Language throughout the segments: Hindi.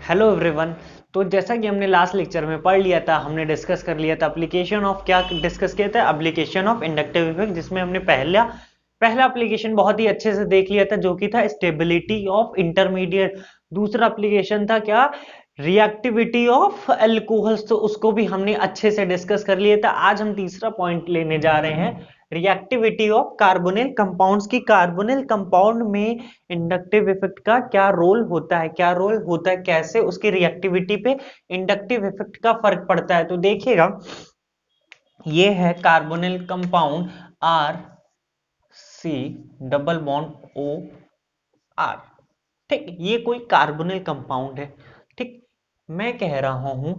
Hello everyone. तो जैसा कि हमने लास्ट लेक्चर में पढ़ लिया था, हमने डिस्कस कर लिया था एप्लीकेशन ऑफ, क्या डिस्कस किया था, एप्लीकेशन ऑफ इंडक्टिव इफेक्ट, जिसमें हमने पहला पहला एप्लीकेशन बहुत ही अच्छे से देख लिया था, जो कि था स्टेबिलिटी ऑफ इंटरमीडिएट। दूसरा एप्लीकेशन था क्या, रिएक्टिविटी ऑफ अल्कोहल्स, तो उसको भी हमने अच्छे से डिस्कस कर लिया था। आज हम तीसरा पॉइंट लेने जा रहे हैं, रिएक्टिविटी ऑफ कार्बोनिल कंपाउंड्स की। कार्बोनिल कंपाउंड में इंडक्टिव इफेक्ट का क्या रोल होता है, क्या रोल होता है, कैसे उसकी रिएक्टिविटी पे इंडक्टिव इफेक्ट का फर्क पड़ता है। तो देखिएगा, ये है carbonyl compound R C double bond O R. ठीक, ये कोई कार्बोनिल कंपाउंड है। ठीक, मैं कह रहा हूं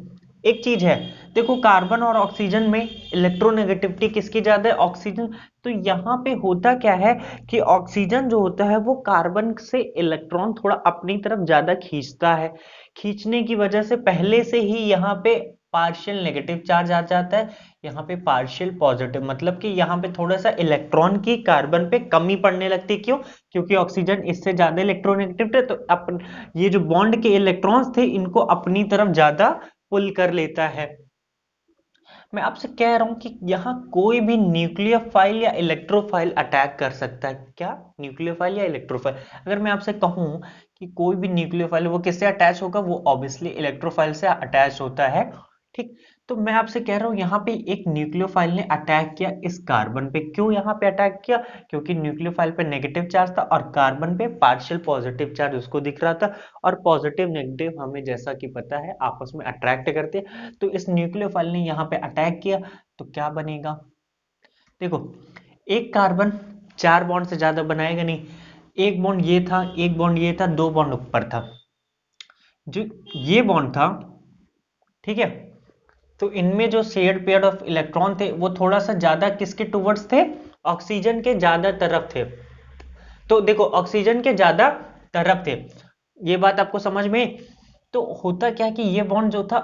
एक चीज है, देखो कार्बन और ऑक्सीजन में इलेक्ट्रोनेगेटिविटी किसकी ज्यादा है, ऑक्सीजन। तो यहां पे होता क्या है कि ऑक्सीजन जो होता है वो कार्बन से इलेक्ट्रॉन थोड़ा अपनी तरफ ज्यादा खींचता है। खींचने की वजह से पहले से ही यहाँ पे पार्शियल नेगेटिव चार्ज आ जाता है, यहाँ पे पार्शियल पॉजिटिव, मतलब कि यहाँ पे थोड़ा सा इलेक्ट्रॉन की कार्बन पे कमी पड़ने लगती है। क्यों? क्योंकि ऑक्सीजन इससे ज्यादा इलेक्ट्रोनेगेटिव थे, तो अपन ये जो बॉन्ड के इलेक्ट्रॉन्स थे इनको अपनी तरफ ज्यादा पुल कर लेता है। मैं आपसे कह रहा हूं कि यहाँ कोई भी न्यूक्लियोफाइल या इलेक्ट्रोफाइल अटैक कर सकता है। क्या? न्यूक्लियोफाइल या इलेक्ट्रोफाइल। अगर मैं आपसे कहूं कि कोई भी न्यूक्लियोफाइल, वो किससे अटैच होगा, वो ऑब्वियसली इलेक्ट्रोफाइल से अटैच होता है। ठीक, तो मैं आपसे कह रहा हूं यहाँ पे एक न्यूक्लियोफाइल ने अटैक किया इस कार्बन पे। क्यों यहाँ पे अटैक किया? क्योंकि न्यूक्लियोफाइल पे नेगेटिव चार्ज था और कार्बन पे पार्शियल पॉजिटिव चार्ज उसको दिख रहा था। और पॉजिटिव नेगेटिव हमें जैसा कि पता है आपस में अट्रैक्ट करते हैं। तो इस न्यूक्लियोफाइल ने यहाँ पे अटैक किया, तो क्या बनेगा? देखो, एक कार्बन चार बॉन्ड से ज्यादा बनाएगा नहीं। एक बॉन्ड ये था, एक बॉन्ड ये था, दो बॉन्ड ऊपर था। जो ये बॉन्ड था, ठीक है, तो इनमें जो शेयर्ड पेयर ऑफ इलेक्ट्रॉन थे वो थोड़ा सा ज्यादा किसके टुवर्ड्स थे, ऑक्सीजन के ज्यादा तरफ थे। तो देखो, ऑक्सीजन के ज्यादा तरफ थे, ये बात आपको समझ में। तो होता क्या कि ये बॉन्ड जो था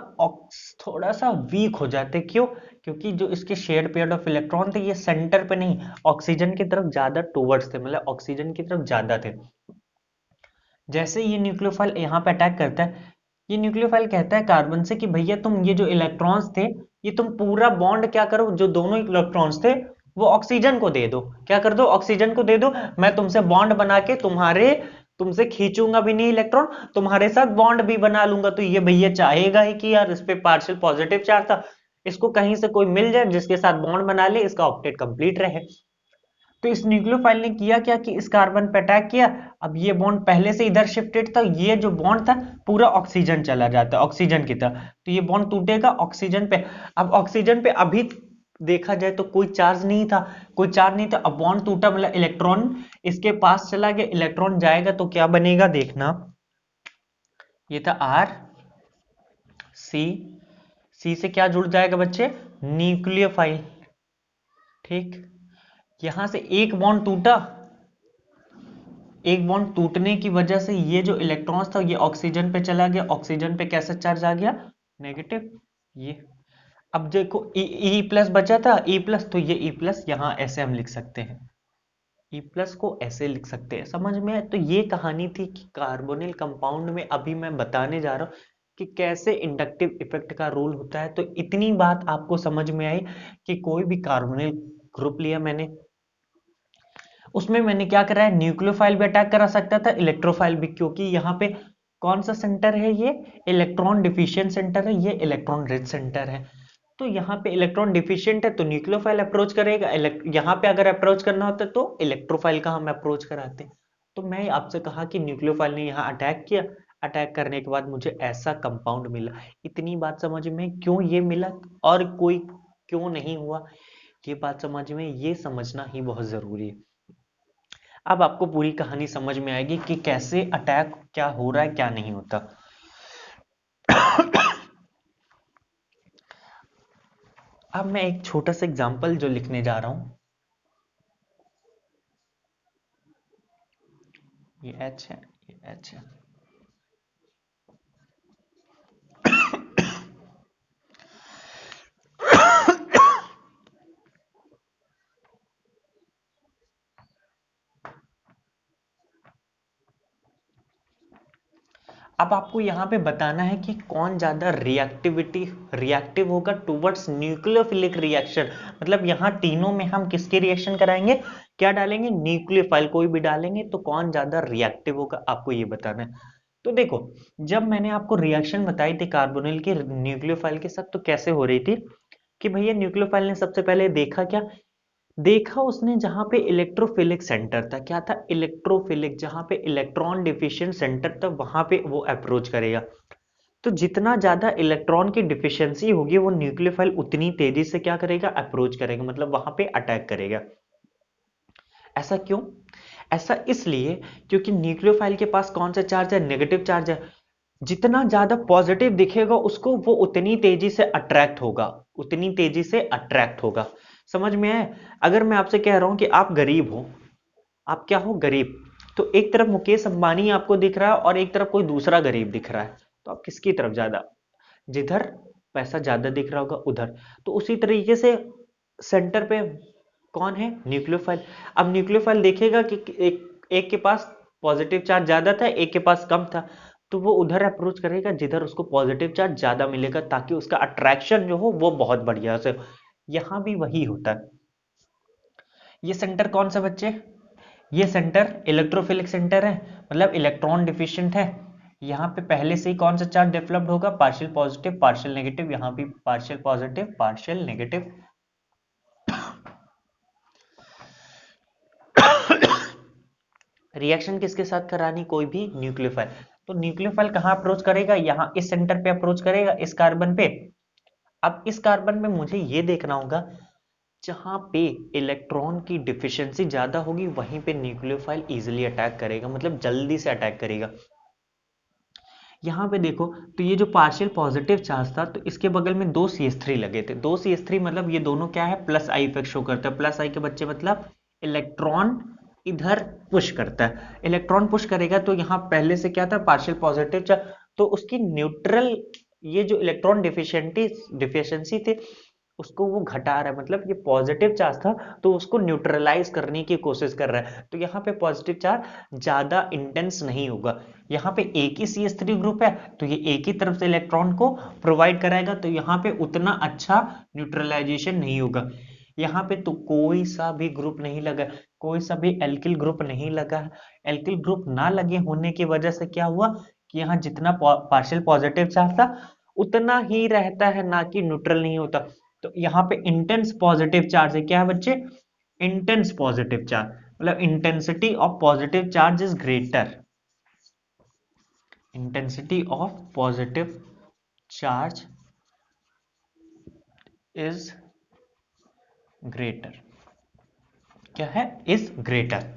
थोड़ा सा वीक हो जाते। क्यों? क्योंकि जो इसके शेयर पेयर ऑफ इलेक्ट्रॉन थे ये सेंटर पे नहीं, ऑक्सीजन की तरफ ज्यादा टुवर्ड्स थे, मतलब ऑक्सीजन की तरफ ज्यादा थे। जैसे ये न्यूक्लियोफाइल यहाँ पे अटैक करता है, ये न्यूक्लियोफाइल कहता है कार्बन से कि भैया तुम ये जो इलेक्ट्रॉन्स थे, ये तुम पूरा बॉन्ड क्या करो, जो दोनों इलेक्ट्रॉन्स थे वो ऑक्सीजन को दे दो। क्या कर दो? ऑक्सीजन को दे दो। मैं तुमसे बॉन्ड बना के तुमसे खींचूंगा भी नहीं इलेक्ट्रॉन, तुम्हारे साथ बॉन्ड भी बना लूंगा। तो ये भैया चाहेगा ही कि यार इस पे पार्शियल पॉजिटिव चार्ज था, इसको कहीं से कोई मिल जाए जिसके साथ बॉन्ड बना ले, इसका ऑक्टेट कंप्लीट रहे। तो इस न्यूक्लियोफाइल ने किया क्या कि इस कार्बन पे अटैक किया। अब ये बॉन्ड पहले से इधर शिफ्टेड था, ये जो बॉन्ड था पूरा ऑक्सीजन चला जाता, ऑक्सीजन की तरह। तो ये बॉन्ड टूटेगा ऑक्सीजन पे। अब ऑक्सीजन पे अभी देखा जाए तो कोई चार्ज नहीं था, कोई चार्ज नहीं था। अब बॉन्ड टूटा, मतलब इलेक्ट्रॉन इसके पास चला गया, इलेक्ट्रॉन जाएगा तो क्या बनेगा देखना। ये था आर सी, सी से क्या जुड़ जाएगा बच्चे, न्यूक्लियोफाइल। ठीक, यहां से एक बॉन्ड टूटा, एक बॉन्ड टूटने की वजह से ये जो इलेक्ट्रॉन्स था ये ऑक्सीजन पे चला गया, ऑक्सीजन पे कैसा चार्ज आ गया, नेगेटिव। ये अब देखो ई प्लस बचा था, ई प्लस, तो ये ई प्लस यहां ऐसे हम लिख सकते हैं, ई प्लस को ऐसे लिख सकते हैं। समझ में आया? तो ये कहानी थी कि कार्बोनिल कंपाउंड में अभी मैं बताने जा रहा हूं कि कैसे इंडक्टिव इफेक्ट का रोल होता है। तो इतनी बात आपको समझ में आई कि कोई भी कार्बोनिल ग्रुप लिया मैंने, उसमें मैंने क्या करा है, न्यूक्लियोफाइल भी अटैक करा सकता था, इलेक्ट्रोफाइल भी, क्योंकि यहाँ पे कौन सा सेंटर है, ये इलेक्ट्रॉन डिफिशियंट सेंटर है, ये इलेक्ट्रॉन रिच सेंटर है। तो यहाँ पे इलेक्ट्रॉन डिफिशियंट है तो न्यूक्लियोफाइल अप्रोच करेगा, यहाँ पे अगर अप्रोच करना होता तो इलेक्ट्रोफाइल का हम अप्रोच कराते। तो मैं आपसे कहा कि न्यूक्लियोफाइल ने यहाँ अटैक किया, अटैक करने के बाद मुझे ऐसा कंपाउंड मिला। इतनी बात समझ में, क्यों ये मिला और कोई क्यों नहीं हुआ, ये बात समझ में, ये समझना ही बहुत जरूरी है। अब आपको पूरी कहानी समझ में आएगी कि कैसे अटैक क्या हो रहा है, क्या नहीं होता। अब मैं एक छोटा सा एग्जांपल जो लिखने जा रहा हूं, ये एच है, ये एच है। अब आपको यहाँ पे बताना है कि कौन ज्यादा रिएक्टिव होगा टुवर्ड्स न्यूक्लियोफिलिक रिएक्शन। मतलब यहाँ तीनों में हम किसके रिएक्शन कराएंगे, क्या डालेंगे, न्यूक्लियोफाइल कोई भी डालेंगे, तो कौन ज्यादा रिएक्टिव होगा आपको ये बताना है। तो देखो, जब मैंने आपको रिएक्शन बताई थी कार्बोनिल के न्यूक्लियोफाइल के साथ, तो कैसे हो रही थी कि भैया न्यूक्लियोफाइल ने सबसे पहले देखा क्या, देखा उसने जहां पे इलेक्ट्रोफिलिक सेंटर था, क्या था, इलेक्ट्रोफिलिक, जहां पे इलेक्ट्रॉन डिफिशिएंट सेंटर था वहां पे वो अप्रोच करेगा। तो जितना ज्यादा इलेक्ट्रॉन की डिफिशियंसी होगी वो न्यूक्लियोफाइल उतनी तेजी से क्या करेगा, अप्रोच करेगा, मतलब वहां पे अटैक करेगा। ऐसा क्यों, ऐसा इसलिए क्योंकि न्यूक्लियोफाइल के पास कौन सा चार्ज है, नेगेटिव चार्ज है। जितना ज्यादा पॉजिटिव दिखेगा उसको वो उतनी तेजी से अट्रैक्ट होगा, उतनी तेजी से अट्रैक्ट होगा। समझ में आए। अगर मैं आपसे कह रहा हूं कि आप गरीब हो, आप क्या हो, गरीब, तो एक तरफ मुकेश अंबानी आपको दिख रहा है और एक तरफ कोई दूसरा गरीब दिख रहा है, तो आप किसकी तरफ ज्यादा, जिधर पैसा ज्यादा दिख रहा होगा उधर। तो उसी तरीके से सेंटर पे कौन है, न्यूक्लियोफाइल। अब न्यूक्लियोफाइल देखेगा कि एक के पास पॉजिटिव चार्ज ज्यादा था, एक के पास कम था, तो वो उधर अप्रोच करेगा जिधर उसको पॉजिटिव चार्ज ज्यादा मिलेगा, ताकि उसका अट्रैक्शन जो हो वो बहुत बढ़िया से। यहां भी वही होता है। ये सेंटर कौन सा बच्चे, ये सेंटर इलेक्ट्रोफिलिक सेंटर है, मतलब इलेक्ट्रॉन डिफिशिएंट है। यहाँ पे पहले से ही कौन सा चार्ज डेवलप्ड होगा, पार्शियल पॉजिटिव पार्शियल नेगेटिव, यहाँ भी partial positive partial negative. Reaction किसके साथ करानी, कोई भी न्यूक्लियोफाइल। तो न्यूक्लियोफाइल कहाँ अप्रोच करेगा, यहाँ इस सेंटर पे अप्रोच करेगा, इस कार्बन पे। अब इस कार्बन में मुझे ये देखना होगा, जहां पे इलेक्ट्रॉन की डिफिशियंसी ज्यादा होगी वहीं पे न्यूक्लियोफाइल इजीली अटैक करेगा, मतलब जल्दी से अटैक करेगा। यहाँ पे देखो, तो ये जो पार्शियल पॉजिटिव चार्ज था, तो इसके बगल में दो CH3 लगे थे, दो CH3 मतलब ये दोनों क्या है, प्लस आई इफेक्ट शो करता है। प्लस आई के बच्चे मतलब इलेक्ट्रॉन इधर पुश करता है, इलेक्ट्रॉन पुश करेगा, तो यहाँ पहले से क्या था, पार्शियल पॉजिटिव चार्ज, तो उसकी न्यूट्रल, ये जो इलेक्ट्रॉन डिफिशियंसी थी उसको वो घटा रहा है, मतलब ये पॉजिटिव चार्ज था तो उसको न्यूट्रलाइज करने की कोशिश कर रहा है। तो यहाँ पे पॉजिटिव चार्ज ज्यादा इंटेंस नहीं होगा। यहाँ पे एक ही CH3 ग्रुप है, तो ये एक ही तरफ से इलेक्ट्रॉन को प्रोवाइड कराएगा, तो यहाँ पे उतना अच्छा न्यूट्रलाइजेशन नहीं होगा। यहाँ पे तो कोई सा भी ग्रुप नहीं लगा, कोई सा भी एल्किल ग्रुप नहीं लगा। एल्किल ग्रुप ना लगे होने की वजह से क्या हुआ कि यहाँ जितना पार्शियल पॉजिटिव चार्ज था उतना ही रहता है, ना कि न्यूट्रल नहीं होता। तो यहाँ पे इंटेंस पॉजिटिव चार्ज है, क्या है बच्चे, इंटेंस पॉजिटिव चार्ज, मतलब intensity of positive charge is greater, intensity of positive charge is greater, क्या है, इज ग्रेटर।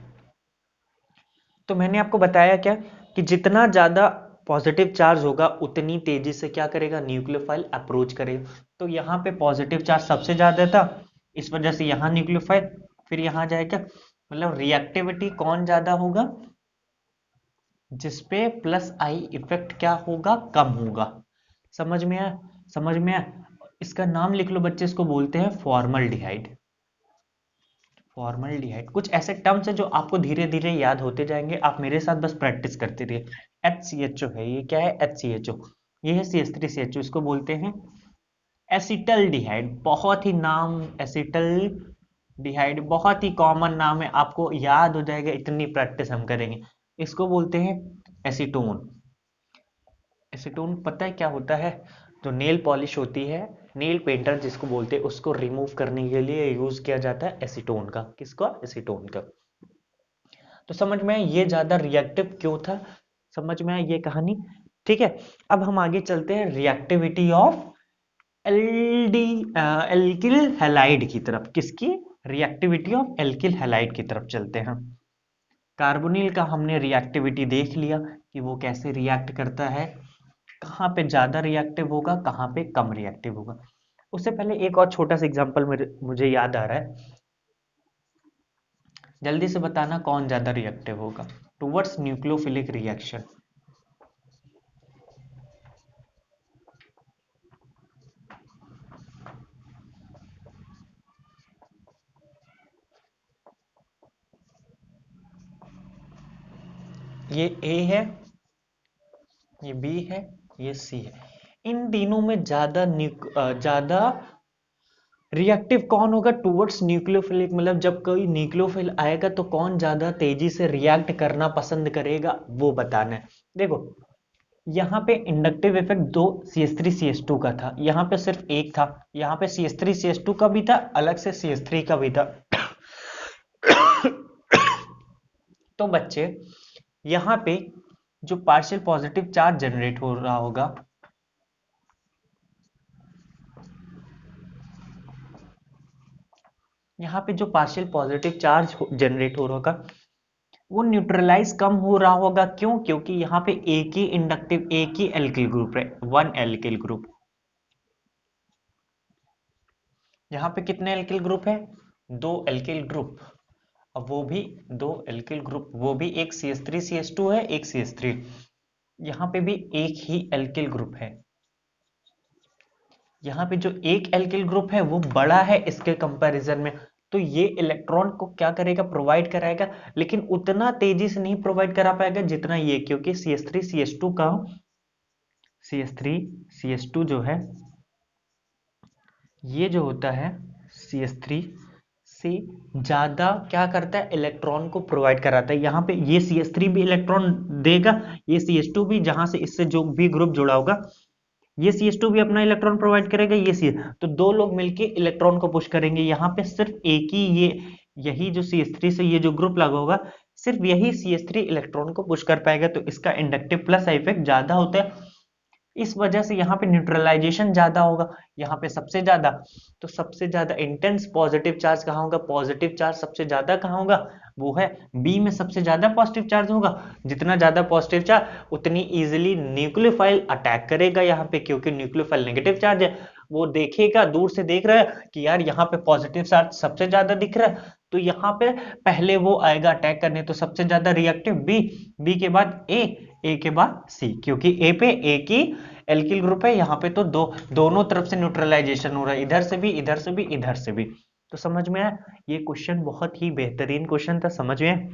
तो मैंने आपको बताया क्या कि जितना ज्यादा पॉजिटिव चार्ज होगा उतनी तेजी से क्या करेगा, न्यूक्लियोफाइल अप्रोच करेगा। तो यहाँ पे पॉजिटिव चार्ज सबसे ज्यादा था, इस वजह से यहाँ न्यूक्लियोफाइल, फिर यहाँ जाएगा, मतलब रिएक्टिविटी कौन ज्यादा होगा, जिसपे प्लस आई इफेक्ट क्या होगा, कम होगा। समझ में आया, समझ में आया। इसका नाम लिख लो बच्चे, इसको बोलते हैं फॉर्मल्डिहाइड। फॉर्मल्डिहाइड, कुछ ऐसे टर्म्स है जो आपको धीरे धीरे याद होते जाएंगे, आप मेरे साथ बस प्रैक्टिस करते रहिए। HCHO है, ये क्या है, HCHO, ये है CH3CHO, इसको बोलते हैं एसिटल डिहाइड। बहुत ही नाम, एसिटल डिहाइड बहुत ही कॉमन नाम है, आपको याद हो जाएगा, इतनी प्रैक्टिस हम करेंगे। इसको बोलते हैं एसीटोन। एसीटोन पता है क्या होता है, जो नेल पॉलिश होती है, नेल पेंटर जिसको बोलते हैं, उसको रिमूव करने के लिए यूज किया जाता है एसीटोन का, किसका, एसीटोन का। तो समझ में आया ये ज्यादा रिएक्टिव क्यों था, समझ में आया ये कहानी। ठीक है, अब हम आगे चलते हैं रिएक्टिविटी ऑफ एल्डी एल्किल हैलाइड की तरफ, किसकी, रिएक्टिविटी ऑफ एल्किल हैलाइड की तरफ चलते हैं। कार्बोनिल का हमने रिएक्टिविटी देख लिया कि वो कैसे रिएक्ट करता है, कहाँ पे ज्यादा रिएक्टिव होगा, कहाँ पे कम रिएक्टिव होगा। उससे पहले एक और छोटा सा एग्जांपल मुझे याद आ रहा है, जल्दी से बताना कौन ज्यादा रिएक्टिव होगा टुवर्ड्स न्यूक्लियोफिलिक रिएक्शन। ये A है, ये बी है, ये सी है। इन तीनों में ज्यादा रिएक्टिव कौन होगा टुवर्ड्स न्यूक्लियोफिलिक, मतलब जब कोई न्यूक्लियोफिल आएगा तो कौन ज्यादा तेजी से रिएक्ट करना पसंद करेगा वो बताना है। देखो यहाँ पे इंडक्टिव इफेक्ट दो CH3CH2 का था, यहाँ पे सिर्फ एक था। यहाँ पे CH3CH2 का भी था, अलग से CH3 का भी था। तो बच्चे यहाँ पे जो पार्शियल पॉजिटिव चार्ज जनरेट हो रहा होगा, यहाँ पे जो पार्शियल पॉजिटिव चार्ज जनरेट हो रहा होगा वो न्यूट्रलाइज कम हो रहा होगा। क्यों? क्योंकि यहाँ पे एक ही इंडक्टिव, एक ही एल्किल ग्रुप है, वन एल्किल ग्रुप। यहाँ पे कितने एल्किल ग्रुप है? दो एल्किल ग्रुप। अब वो भी दो एल्किल ग्रुप, वो भी एक CH3CH2 है, एक CH3। यहाँ पे भी एक ही एल्किल ग्रुप है। यहाँ पे जो एक एल्किल ग्रुप है वो बड़ा है इसके कंपैरिजन में, तो ये इलेक्ट्रॉन को क्या करेगा? प्रोवाइड कराएगा, लेकिन उतना तेजी से नहीं प्रोवाइड करा पाएगा जितना ये, क्योंकि CH3 जो है, ये जो होता है CH3 से ज्यादा क्या करता है? इलेक्ट्रॉन को प्रोवाइड कराता है। यहाँ पे ये CH3 भी इलेक्ट्रॉन देगा, ये CH2 भी, जहां से इससे जो भी ग्रुप जुड़ा होगा, ये CH2 भी अपना इलेक्ट्रॉन प्रोवाइड करेगा, ये सी, तो दो लोग मिलके इलेक्ट्रॉन को पुश करेंगे। यहाँ पे सिर्फ एक ही यही जो CH3 से ये जो ग्रुप लगा होगा, सिर्फ यही CH3 इलेक्ट्रॉन को पुश कर पाएगा, तो इसका इंडक्टिव प्लस इफेक्ट ज्यादा होता है। इस वजह से यहाँ पे न्यूट्रलाइजेशन ज्यादा होगा, यहाँ पे सबसे ज्यादा। तो सबसे ज्यादा इंटेंस पॉजिटिव चार्ज कहाँ होगा? पॉजिटिव चार्ज सबसे ज्यादा कहाँ होगा? वो है बी में, सबसे ज्यादा पॉजिटिव चार्ज होगा। जितना ज्यादा पॉजिटिव चार्ज उतनी इजीली न्यूक्लियोफाइल अटैक करेगा यहाँ पे, क्योंकि न्यूक्लियोफाइल नेगेटिव चार्ज है। वो देखेगा, दूर से देख रहा है कि यार यहाँ पे पॉजिटिव चार्ज सबसे ज्यादा दिख रहा है, तो यहाँ पे पहले वो आएगा अटैक करने। तो सबसे ज्यादा रिएक्टिव बी, बी के बाद ए के बाद सी, क्योंकि ए पे एक ही एल्किल ग्रुप है। यहाँ पे तो दोनों तरफ से न्यूट्रलाइजेशन हो रहा है, इधर से भी, इधर से भी, इधर से भी। तो समझ में आया? ये क्वेश्चन बहुत ही बेहतरीन क्वेश्चन था, समझ में?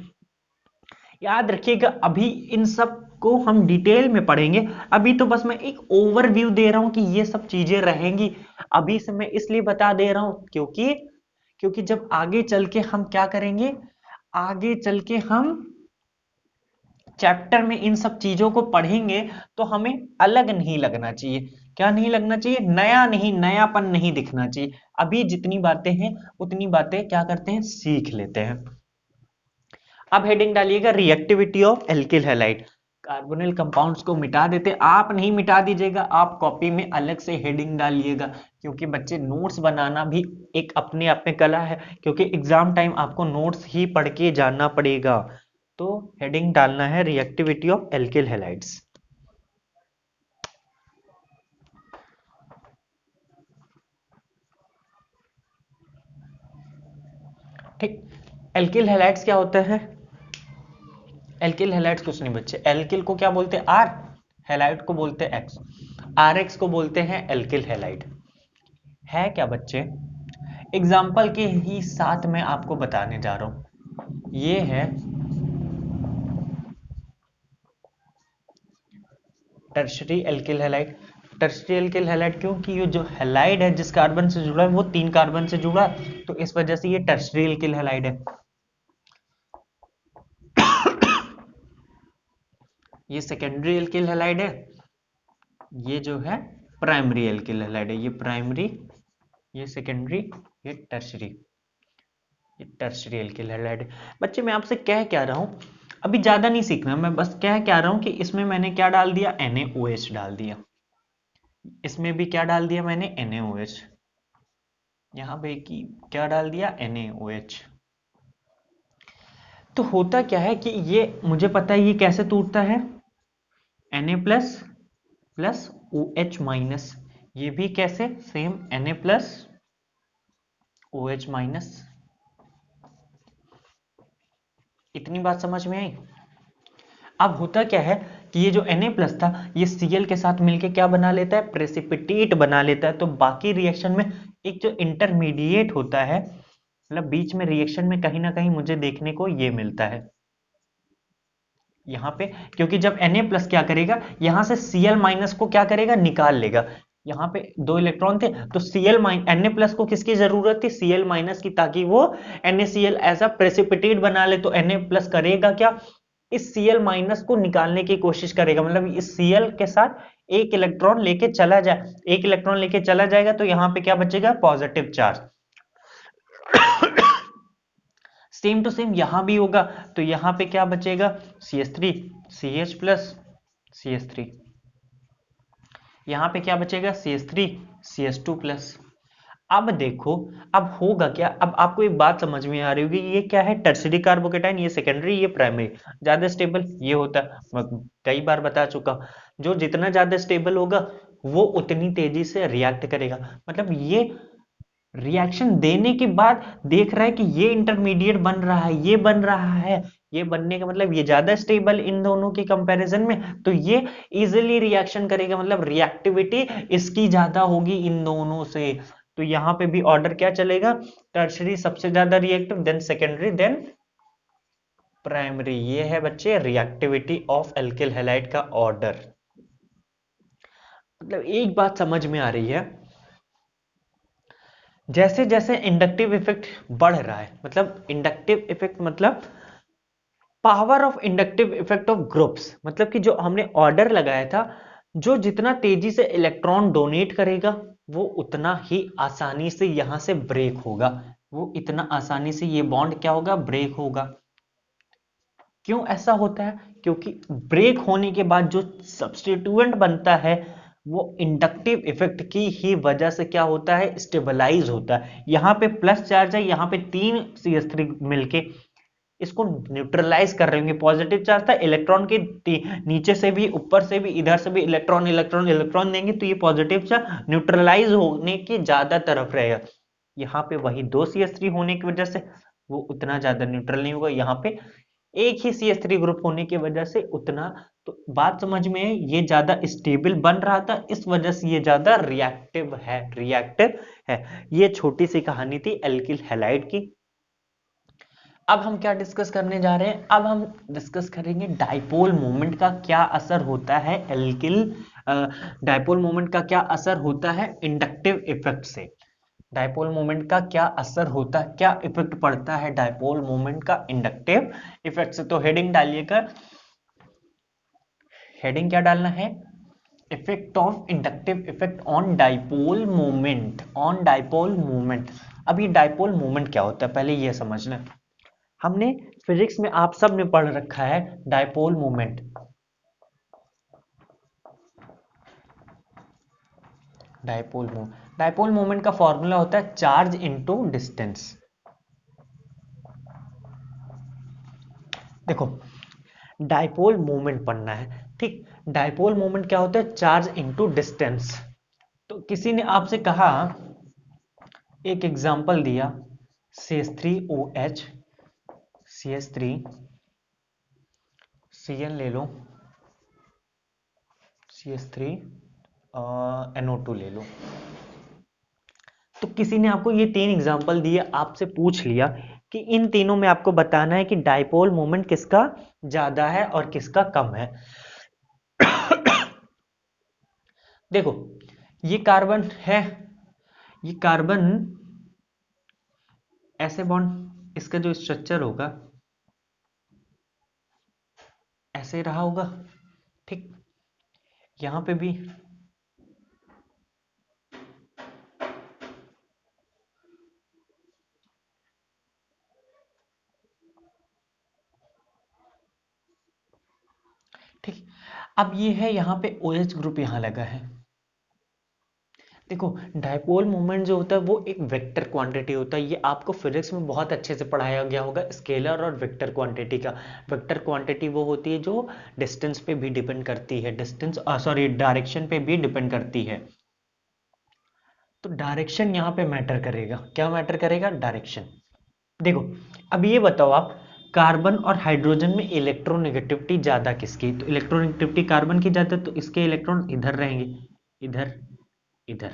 याद रखिएगा, अभी इन सब को हम डिटेल में पढ़ेंगे। अभी तो बस मैं एक ओवरव्यू दे रहा हूं कि ये सब चीजें रहेंगी। अभी से मैं इसलिए बता दे रहा हूं क्योंकि जब आगे चल के हम क्या करेंगे, आगे चल के हम चैप्टर में इन सब चीजों को पढ़ेंगे तो हमें अलग नहीं लगना चाहिए। क्या नहीं लगना चाहिए? नया नहीं, नयापन नहीं दिखना चाहिए। अभी जितनी बातें हैं उतनी बातें क्या करते हैं? सीख लेते हैं। अब हेडिंग डालिएगा reactivity of alkyl halide. Carbonyl compounds को मिटा देते, आप नहीं मिटा दीजिएगा, आप कॉपी में अलग से हेडिंग डालिएगा, क्योंकि बच्चे नोट्स बनाना भी एक अपने आप में कला है, क्योंकि एग्जाम टाइम आपको नोट्स ही पढ़ के जाना पड़ेगा। तो हेडिंग डालना है रिएक्टिविटी ऑफ एल्किल हैलाइड्स। ठीक, एल्किल हैलाइड्स क्या होता है? एल्किल हैलाइड्स कुछ नहीं बच्चे, एल्किल को क्या बोलते हैं? आर, हैलाइड को बोलते हैं एक्स, RX को बोलते हैं एल्किल हैलाइड। है क्या बच्चे? एग्जाम्पल के ही साथ मैं आपको बताने जा रहा हूं। ये है tertiary alkyl halide. Tertiary alkyl halide क्यों? कि ये जो हैलाइड है जिस कार्बन से जुड़ा है वो 3 कार्बन से जुड़ा है, तो इस वजह से ये टर्शरी एल्किल हैलाइड है। ये सेकेंडरी एल्किल हैलाइड है, ये जो है प्राइमरी एल्किल हैलाइड है। ये प्राइमरी, ये सेकेंडरी, ये टर्शरी, ये टर्शरी एल्किल हैलाइड है। बच्चे मैं आपसे कह क्या रहा हूं, अभी ज्यादा नहीं सीखना, मैं बस कह क्या रहा हूं कि इसमें मैंने क्या डाल दिया? NaOH डाल दिया। इसमें भी क्या डाल दिया मैंने? NaOH। यहां पे की क्या डाल दिया? NaOH। तो होता क्या है कि ये मुझे पता है ये कैसे टूटता है, Na plus plus OH minus. ये भी कैसे? Same Na plus OH minus. इतनी बात समझ में आई? अब होता क्या है कि ये जो Na प्लस था ये Cl के साथ मिलके क्या बना लेता है? प्रेसिपिटेट बना लेता है। तो बाकी रिएक्शन में एक जो इंटरमीडिएट होता है, मतलब बीच में रिएक्शन में कहीं ना कहीं मुझे देखने को ये मिलता है। यहाँ पे, क्योंकि जब Na+ क्या करेगा, यहां से Cl- को क्या करेगा, निकाल लेगा। यहाँ पे 2 इलेक्ट्रॉन थे, तो Na+ को किसकी जरूरत थी, Cl- की, ताकि वो NaCl एज अ प्रेसिपिटेट बना ले। तो Na+ करेगा क्या, इस Cl- को निकालने की कोशिश करेगा, मतलब इस Cl के साथ एक इलेक्ट्रॉन लेके चला जाए, एक इलेक्ट्रॉन लेके चला जाएगा, तो यहाँ पे क्या बचेगा, positive charge. Same to same यहां भी होगा, तो यहां पे क्या बचेगा, CH3 CH+, CH3, यहां पे क्या बचेगा, CH3 CH2+। अब देखो, अब होगा क्या, अब आपको एक बात समझ में आ रही होगी, ये क्या है, टर्शियरी कार्बोकेटाइन, ये सेकेंडरी, ये प्राइमरी। ज्यादा स्टेबल ये होता है, मैं कई बार बता चुका हूं, जो जितना ज्यादा स्टेबल होगा वो उतनी तेजी से रिएक्ट करेगा। मतलब ये रिएक्शन देने के बाद देख रहा है कि ये इंटरमीडिएट बन रहा है, ये बन रहा है, ये बनने का मतलब ये ज्यादा स्टेबल इन दोनों की कंपैरिजन में, तो ये इजीली रिएक्शन करेगा, मतलब रिएक्टिविटी इसकी ज्यादा होगी इन दोनों से। तो यहां पे भी ऑर्डर क्या चलेगा, टर्शरी सबसे ज्यादा reactive, then secondary, then primary. ये है बच्चे रिएक्टिविटी ऑफ एल्किल हैलाइड का ऑर्डर। मतलब एक बात समझ में आ रही है, जैसे जैसे इंडक्टिव इफेक्ट बढ़ रहा है, मतलब इंडक्टिव इफेक्ट मतलब power of inductive effect of groups, मतलब कि जो हमने ऑर्डर लगाया था, जो जितना तेजी से इलेक्ट्रॉन डोनेट करेगा वो उतना ही आसानी से यहां से ब्रेक होगा, वो इतना आसानी से ये बॉन्ड क्या होगा, ब्रेक होगा। क्यों ऐसा होता है, क्योंकि ब्रेक होने के बाद जो सब्स्टिट्यूएंट बनता है वो इंडक्टिव इफेक्ट की ही वजह से क्या होता है, स्टेबलाइज होता है। यहां पे प्लस चार्ज है, यहां पे 3 CH3 मिलके इसको न्यूट्रलाइज कर रहे होंगे, पॉजिटिव चार्ज था, इलेक्ट्रॉन के नीचे से भी ऊपर से भी इधर से भी इलेक्ट्रॉन इलेक्ट्रॉन इलेक्ट्रॉन देंगे, तो ये पॉजिटिव चार्ज न्यूट्रलाइज होने की ज्यादा तरफ रहेगा। यहाँ पे वही 2 CH3 होने की वजह से वो उतना ज्यादा न्यूट्रल नहीं होगा, यहाँ पे एक ही CH3 ग्रुप होने की वजह से उतना। तो बात समझ में है, ये ज्यादा स्टेबल बन रहा था, इस वजह से ये ज्यादा रिएक्टिव है, रिएक्टिव है। ये छोटी सी कहानी थी एल्किल हैलाइड की। अब हम क्या डिस्कस करने जा रहे हैं, अब हम डिस्कस करेंगे डाइपोल मोमेंट का क्या असर होता है एल्किल, डाइपोल मोमेंट का क्या असर होता है इंडक्टिव इफेक्ट से। डाइपोल मोमेंट का क्या असर होता है, क्या इफेक्ट पड़ता है डाइपोल मोमेंट का इंडक्टिव इफेक्ट से। तो हेडिंग डालिएगा, हेडिंग क्या डालना है, effect of inductive effect on dipole moment, on dipole moment. अब ये डाइपोल मोमेंट क्या होता है पहले ये समझना। हमने फिजिक्स में आप सब ने पढ़ रखा है डाइपोल मोमेंट। डाइपोल मोमेंट का फॉर्मूला होता है चार्ज इनटू डिस्टेंस। देखो, डाइपोल मोमेंट पढ़ना है, ठीक। डाइपोल मोमेंट क्या होता है, चार्ज इनटू डिस्टेंस। तो किसी ने आपसे कहा, एक एग्जांपल दिया, CH3OH, CH3 Cl ले लो, CH3 NO2 ले लो। तो किसी ने आपको ये 3 एग्जांपल दिए, आपसे पूछ लिया कि इन तीनों में आपको बताना है कि डाइपोल मोमेंट किसका ज्यादा है और किसका कम है। देखो, ये कार्बन है, ये कार्बन ऐसे बॉन्ड, इसका जो स्ट्रक्चर होगा ऐसे रहा होगा, ठीक। यहां पे भी ठीक। अब ये है, यहाँ पे OH ग्रुप यहाँ लगा है। देखो, डाइपोल मोमेंट जो होता है वो एक वेक्टर क्वांटिटी होता है, ये आपको फिजिक्स में बहुत अच्छे से पढ़ाया गया होगा, स्केलर और वेक्टर क्वांटिटी का। वेक्टर क्वांटिटी वो होती है जो डिस्टेंस पे भी डिपेंड करती है, डिस्टेंस सॉरी डायरेक्शन पे भी डिपेंड करती है। तो डायरेक्शन यहाँ पे मैटर करेगा, क्या मैटर करेगा, डायरेक्शन। देखो, अब ये बताओ आप, कार्बन और हाइड्रोजन में इलेक्ट्रोनेगेटिविटी ज्यादा किसकी, तो इलेक्ट्रोनेगेटिविटी कार्बन की ज्यादा, तो इसके इलेक्ट्रॉन इधर रहेंगे, इधर, इधर,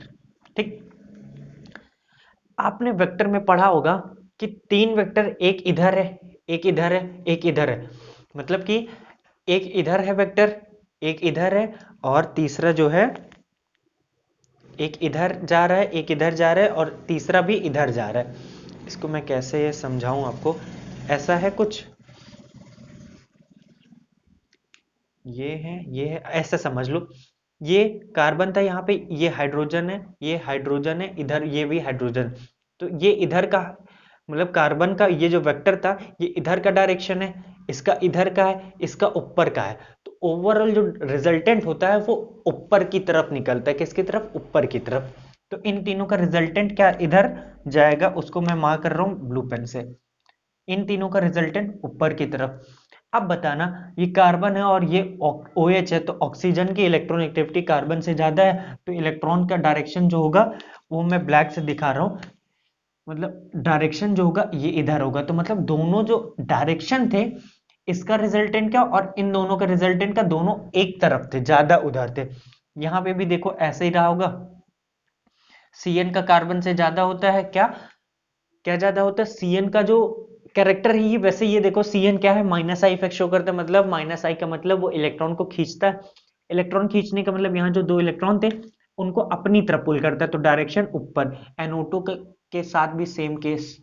ठीक। आपने वेक्टर में पढ़ा होगा कि 3 वेक्टर, एक इधर है, एक इधर है, एक इधर है, मतलब कि एक इधर है वेक्टर, एक इधर है, और तीसरा जो है एक इधर जा रहा है, एक इधर जा रहा है, और तीसरा भी इधर जा रहा है। इसको मैं कैसे समझाऊं आपको, ऐसा है कुछ, ये है, ऐसा समझ लो। ये कार्बन था यहाँ पे, ये हाइड्रोजन है, ये हाइड्रोजन है, इधर ये भी हाइड्रोजन। तो ये इधर का मतलब कार्बन का ये जो वेक्टर था, ये इधर का डायरेक्शन है, इसका इधर का है, इसका ऊपर का है। तो ओवरऑल जो रिजल्टेंट होता है वो ऊपर की तरफ निकलता है। किसकी तरफ? ऊपर की तरफ। तो इन तीनों का रिजल्टेंट क्या इधर जाएगा, उसको मैं मार्क कर रहा हूँ ब्लू पेन से। इन तीनों का रिजल्टेंट ऊपर की तरफ। अब बताना, ये कार्बन है और ये OH है, तो ऑक्सीजन की इलेक्ट्रॉन एक्टिविटी कार्बन से ज्यादा है, तो इलेक्ट्रॉन का डायरेक्शन जो होगा वो मैं ब्लैक से दिखा रहा हूं। मतलब डायरेक्शन जो होगा ये इधर होगा। तो मतलब दोनों जो डायरेक्शन थे, इसका रिजल्टेंट क्या और इन दोनों का रिजल्टेंट का, दोनों एक तरफ थे, ज्यादा उधर थे। यहां पे भी देखो ऐसे ही रहा होगा। CN का कार्बन से ज्यादा होता है क्या? क्या ज्यादा होता है? CN का जो कैरेक्टर है ये, वैसे ये देखो CN क्या है, माइनस आई इफेक्ट शो करता है। मतलब माइनस आई का मतलब वो इलेक्ट्रॉन को खींचता है। इलेक्ट्रॉन खींचने का मतलब यहाँ जो दो इलेक्ट्रॉन थे उनको अपनी तरफ पुल करता है, तो डायरेक्शन ऊपर। NO2 के साथ भी सेम केस।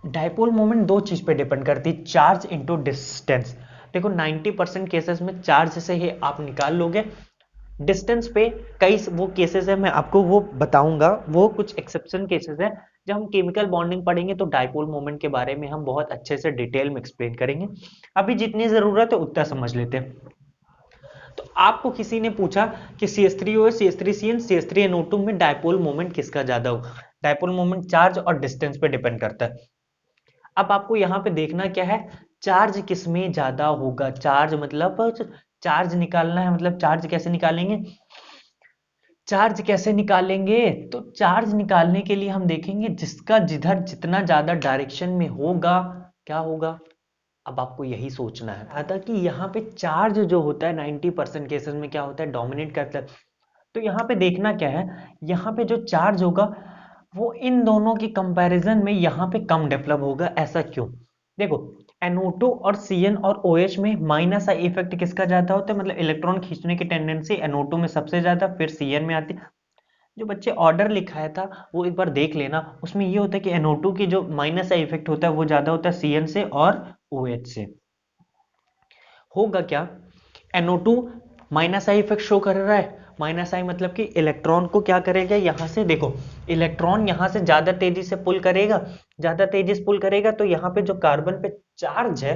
डाइपोल मोमेंट दो चीज पे डिपेंड करती है, चार्ज इनटू डिस्टेंस। देखो 90% केसेस में चार्ज से ही आप निकाल लोगे। डिस्टेंस पे कई वो केसेस है, मैं आपको वो बताऊंगा, वो कुछ एक्सेप्शन केसेस है। जब हम केमिकल बॉन्डिंग पढ़ेंगे तो डाइपोल मोमेंट के बारे में हम बहुत अच्छे से डिटेल में एक्सप्लेन करेंगे। अभी जितनी जरूरत है उतना समझ लेते हैं। तो आपको किसी ने पूछा कि CH3OH, CH3CN, CH3NO2 में डाइपोल मोमेंट किसका ज्यादा होगा? डाइपोल मोमेंट चार्ज और डिस्टेंस पे डिपेंड करता है। अब आपको यहाँ पे देखना क्या है, चार्ज किस में ज्यादा होगा। चार्ज मतलब चार्ज निकालना है, मतलब चार्ज कैसे निकालेंगे? चार्ज कैसे निकालेंगे? तो चार्ज निकालने के लिए हम देखेंगे जिसका जिधर जितना ज्यादा डायरेक्शन में होगा, क्या होगा। अब आपको यही सोचना है आता कि यहाँ पे चार्ज जो होता है 90% केसेस में क्या होता है, डोमिनेट करता है। तो यहाँ पे देखना क्या है, यहाँ पे जो चार्ज होगा वो इन दोनों की कंपैरिजन में यहाँ पे कम डेवलप होगा। ऐसा क्यों? देखो NO2 और CN और OH में माइनस आई इफेक्ट किसका ज्यादा होता है, मतलब इलेक्ट्रॉन खींचने की टेंडेंसी NO2 में सबसे ज्यादा, फिर CN में आती है। जो बच्चे ऑर्डर लिखाया था वो एक बार देख लेना, उसमें ये होता है कि NO2 की जो माइनस आई इफेक्ट होता है वो ज्यादा होता है CN से और OH से। होगा क्या, NO2 minus I effect show कर रहा है। माइनस आई मतलब कि इलेक्ट्रॉन को क्या करेगा, यहां से देखो इलेक्ट्रॉन यहां से ज्यादा तेजी से पुल करेगा। ज्यादा तेजी से पुल करेगा तो यहाँ पे जो कार्बन पे चार्ज है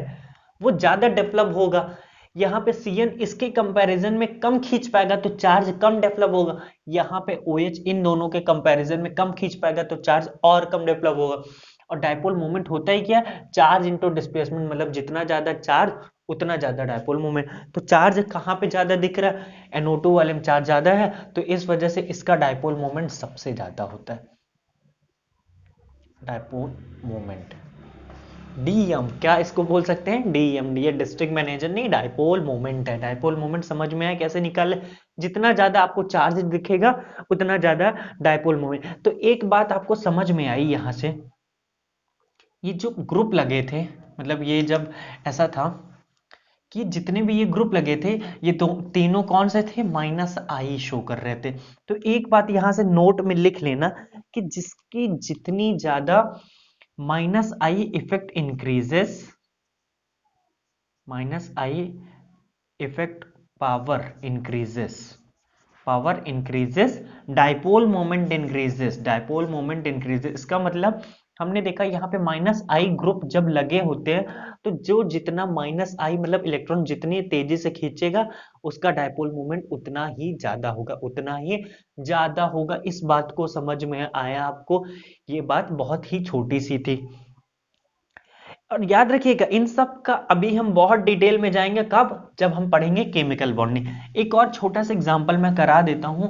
वो ज्यादा डेवलप होगा। यहाँ पे CN इसके कंपैरिजन में कम खींच पाएगा तो चार्ज कम डेवलप होगा। यहाँ पे OH इन दोनों के कंपैरिजन में कम खींच पाएगा तो चार्ज और कम डेवलप होगा। और डायपोल मोमेंट होता ही क्या है, चार्ज इनटू डिस्प्लेसमेंट, मतलब जितना ज्यादा चार्ज उतना ज्यादा डायपोल मोमेंट। तो चार्ज कहाँ पे ज्यादा दिख रहा है, NO2 वाले में चार्ज ज्यादा है, तो इस वजह से इसका डायपोल मोमेंट सबसे ज्यादा होता है। डायपोल मोमेंट डीएम, क्या इसको बोल सकते हैं, डीएम, ये डिस्ट्रिक्ट मैनेजर नहीं, डायपोल मोमेंट है। डायपोल मोमेंट समझ में आया कैसे निकाले? जितना ज्यादा आपको चार्ज दिखेगा उतना ज्यादा डायपोल मोमेंट। तो एक बात आपको समझ में आई यहां से, ये जो ग्रुप लगे थे, मतलब ये जब ऐसा था कि जितने भी ये ग्रुप लगे थे, ये दो तीनों कौन से थे, माइनस आई शो कर रहे थे। तो एक बात यहां से नोट में लिख लेना कि जिसकी जितनी ज्यादा minus I effect increases, minus I effect power increases, power increases, dipole moment increases, dipole moment increases. इसका मतलब हमने देखा यहाँ पे माइनस आई ग्रुप जब लगे होते हैं तो जो जितना माइनस आई मतलब इलेक्ट्रॉन जितनी तेजी से खींचेगा उसका डाइपोल मोमेंट उतना ही ज्यादा होगा, उतना ही ज्यादा होगा। इस बात को समझ में आया आपको? ये बात बहुत ही छोटी सी थी। और याद रखिएगा इन सब का अभी हम बहुत डिटेल में जाएंगे, कब? जब हम पढ़ेंगे केमिकल बॉन्डिंग। एक और छोटा सा एग्जांपल मैं करा देता हूं,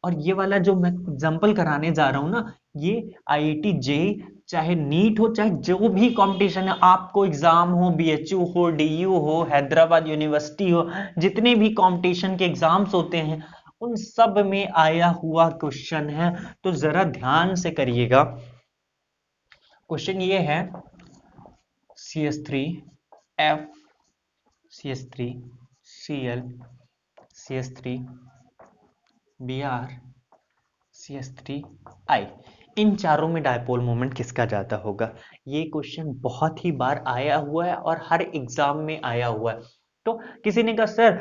और ये वाला जो मैं एग्जांपल कराने जा रहा हूं ना, ये IIT JEE चाहे नीट हो चाहे जो भी कंपटीशन है, आपको एग्जाम हो, BHU हो, DU हो, हैदराबाद यूनिवर्सिटी हो, जितने भी कंपटीशन के एग्जाम्स होते हैं उन सब में आया हुआ क्वेश्चन है। तो जरा ध्यान से करिएगा। क्वेश्चन ये है CH3F CH3 Cl CH3 Br CH3I, इन चारों में डायपोल मोमेंट किसका ज्यादा होगा? ये क्वेश्चन बहुत ही बार आया हुआ है और हर एग्जाम में आया हुआ है। तो किसी ने कहा सर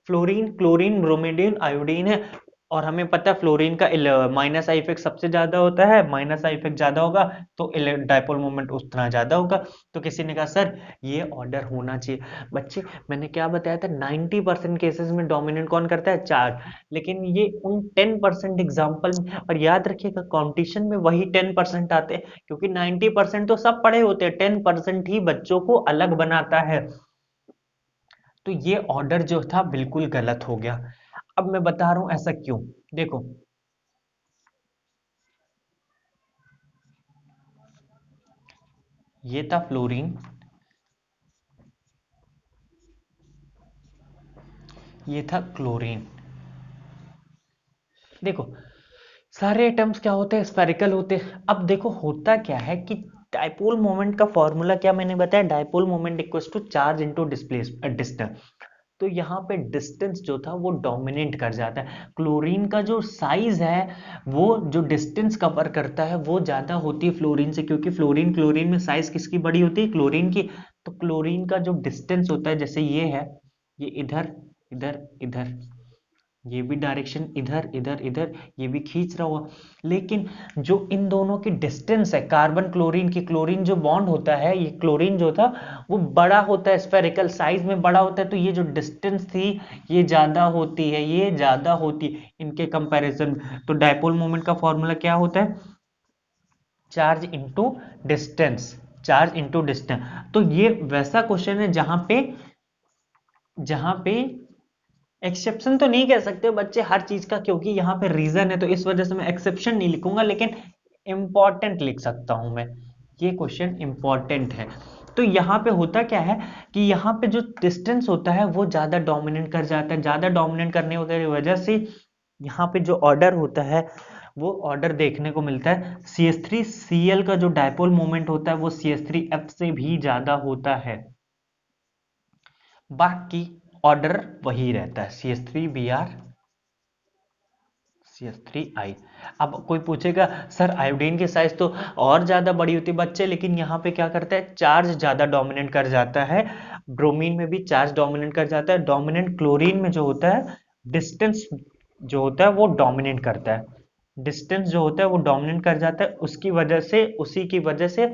फ्लोरीन, क्लोरीन, ब्रोमीडिन, आयोडीन है और हमें पता है फ्लोरीन का माइनस आई इफेक्ट सबसे ज्यादा होता है, माइनस आई इफेक्ट ज्यादा होगा तो डायपोल मोमेंट उतना ज्यादा होगा। तो किसी ने कहा सर ये ऑर्डर होना चाहिए। बच्चे मैंने क्या बताया था, 90% केसेस में डोमिनेंट कौन करता है? चार्ज। लेकिन ये उन 10% एग्जाम्पल में, और याद रखिएगा कंपटीशन में वही 10% आते हैं, क्योंकि 90% तो सब पढ़े होते हैं, 10% ही बच्चों को अलग बनाता है। तो ये ऑर्डर जो था बिल्कुल गलत हो गया। अब मैं बता रहा हूं ऐसा क्यों। देखो ये था फ्लोरीन, ये था क्लोरीन। देखो सारे एटम्स क्या होते हैं? स्फेरिकल होते हैं। अब देखो होता क्या है कि डायपोल मोमेंट का फॉर्मूला क्या मैंने बताया, dipole moment equals to charge into distance. तो यहाँ पे डिस्टेंस जो था वो डोमिनेट कर जाता है। क्लोरीन का जो साइज है वो जो डिस्टेंस कवर करता है वो ज्यादा होती है फ्लोरीन से, क्योंकि क्लोरीन में साइज किसकी बड़ी होती है? क्लोरीन की। तो क्लोरीन का जो डिस्टेंस होता है, जैसे ये है, ये इधर इधर इधर, ये भी डायरेक्शन इधर इधर इधर, ये भी खींच रहा हुआ। लेकिन जो इन दोनों की डिस्टेंस है, कार्बन क्लोरीन की, क्लोरीन जो बॉन्ड होता है, ये क्लोरीन जो था वो बड़ा होता है, स्फेरिकल साइज में बड़ा होता है। तो ये जो डिस्टेंस थी ये ज्यादा होती है, ये ज्यादा होती है इनके कंपैरिजन। तो डायपोल मोमेंट का फॉर्मूला क्या होता है? Charge into distance, charge into distance. तो ये वैसा क्वेश्चन है जहां पे एक्सेप्शन तो नहीं कह सकते बच्चे हर चीज का, क्योंकि यहाँ पे रीजन है, तो इस वजह से मैं एक्सेप्शन नहीं लिखूंगा, लेकिन इंपॉर्टेंट लिख सकता हूं मैं। ये क्वेश्चन इंपॉर्टेंट है। तो यहाँ पे होता क्या है कि यहाँ पे जो डिस्टेंस होता है वो ज्यादा डोमिनेट कर जाता है। ज्यादा डोमिनेट करने की वजह से यहाँ पे जो ऑर्डर होता है वो ऑर्डर देखने को मिलता है। CH3Cl का जो डायपोल मोमेंट होता है वो CH3F से भी ज्यादा होता है। बाकी ऑर्डर वही रहता है, CH3Br CH3I। अब कोई पूछेगा सर आयोडीन की साइज तो और ज्यादा बड़ी होती है बच्चे, लेकिन यहाँ पे क्या करता है? चार्ज ज्यादा डोमिनेट कर जाता है। ब्रोमीन में भी चार्ज डोमिनेट कर जाता है। डोमिनेंट क्लोरीन में जो होता है डिस्टेंस जो होता है वो डोमिनेट करता है। डिस्टेंस जो होता है वो डोमिनेट कर जाता है, उसकी वजह से, उसी की वजह से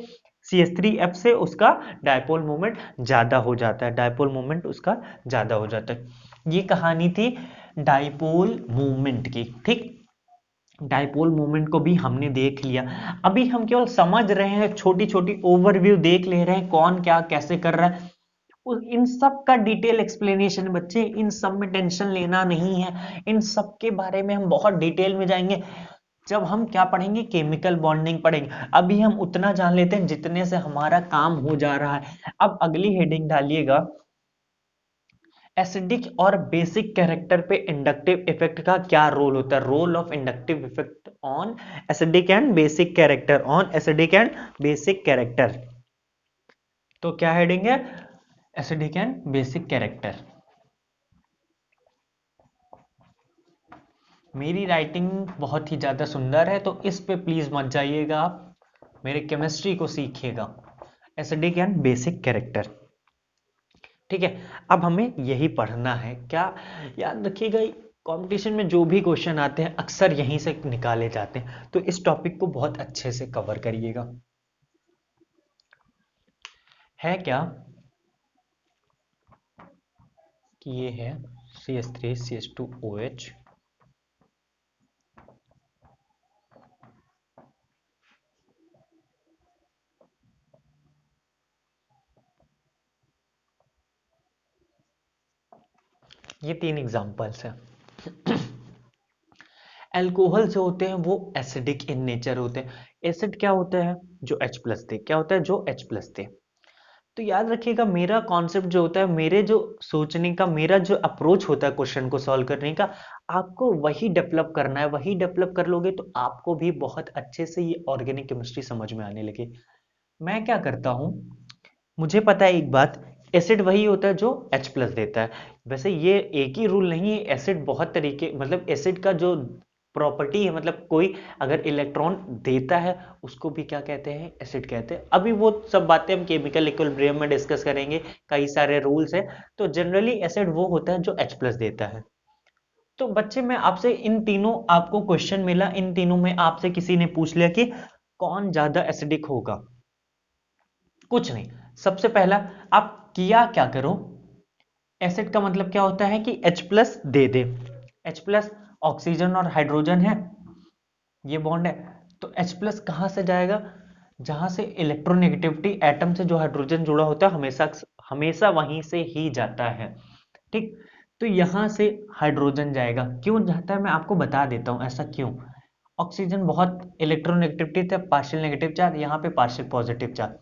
CH3F से उसका डायपोल मोमेंट ज्यादा हो जाता है, डायपोल मोमेंट उसका ज्यादा हो जाता है। ये कहानी थी डायपोल मूवमेंट की। ठीक, डायपोल मूवमेंट को भी हमने देख लिया। अभी हम केवल समझ रहे हैं, छोटी छोटी ओवरव्यू देख ले रहे हैं, कौन क्या कैसे कर रहा है। इन सब का डिटेल एक्सप्लेनेशन बच्चे, इन सब में टेंशन लेना नहीं है। इन सब के बारे में हम बहुत डिटेल में जाएंगे जब हम क्या पढ़ेंगे, केमिकल बॉन्डिंग पढ़ेंगे। अभी हम उतना जान लेते हैं जितने से हमारा काम हो जा रहा है। अब अगली हेडिंग डालिएगा, एसिडिक और बेसिक कैरेक्टर पे इंडक्टिव इफेक्ट का क्या रोल होता है? Role of inductive effect on acidic and basic character, on acidic and basic character. तो क्या हेडिंग है? Acidic and basic character. मेरी राइटिंग बहुत ही ज्यादा सुंदर है तो इस पे प्लीज मत जाइएगा, आप मेरे केमिस्ट्री को सीखिएगा। एसिडिक एंड बेसिक कैरेक्टर, ठीक है। अब हमें यही पढ़ना है। क्या याद रखिएगा, कंपटीशन में जो भी क्वेश्चन आते हैं अक्सर यहीं से निकाले जाते हैं, तो इस टॉपिक को बहुत अच्छे से कवर करिएगा। है क्या कि ये है CH3CH2OH, ये 3 एग्जांपल्स हैं। अल्कोहल जो होते हैं वो एसिडिक इन नेचर होते हैं। एसिड क्या होता है? जो H प्लस थे। क्या होता है? जो H प्लस थे। तो याद रखिएगा मेरा कॉन्सेप्ट जो होता है, मेरे जो सोचने का, मेरा जो अप्रोच होता है क्वेश्चन को सॉल्व करने का, आपको वही डेवलप करना है। वही डेवलप कर लोगे तो आपको भी बहुत अच्छे से ये ऑर्गेनिक केमिस्ट्री समझ में आने लगे। मैं क्या करता हूँ, मुझे पता है एक बात, एसिड वही होता है जो H प्लस देता है। वैसे ये एक ही रूल नहीं है, एसिड बहुत तरीके, मतलब एसिड का जो प्रॉपर्टी है, मतलब कोई अगर इलेक्ट्रॉन देता है उसको भी क्या कहते हैं, एसिड कहते हैं। अभी वो सब बातें हम केमिकल इक्विलिब्रियम में डिस्कस करेंगे, कई सारे रूल्स हैं। तो जनरली एसिड वो होता है जो H प्लस देता है। तो बच्चे मैं आपसे इन तीनों, आपको क्वेश्चन मिला, इन तीनों में आपसे किसी ने पूछ लिया कि कौन ज्यादा एसिडिक होगा, कुछ नहीं, सबसे पहला आप किया क्या करो, एसिड का मतलब क्या होता है कि H प्लस दे दे। H प्लस ऑक्सीजन और हाइड्रोजन है, ये बॉन्ड है, तो H प्लस कहां से जाएगा, जहां से इलेक्ट्रोनेगेटिविटी एटम से जो हाइड्रोजन जुड़ा होता है हमेशा हमेशा वहीं से ही जाता है, ठीक। तो यहां से हाइड्रोजन जाएगा, क्यों जाता है मैं आपको बता देता हूं ऐसा क्यों। ऑक्सीजन बहुत इलेक्ट्रोनेगेटिविटी था, पार्शियल नेगेटिव चार्ज, यहाँ पे पार्शियल पॉजिटिव चार्ज,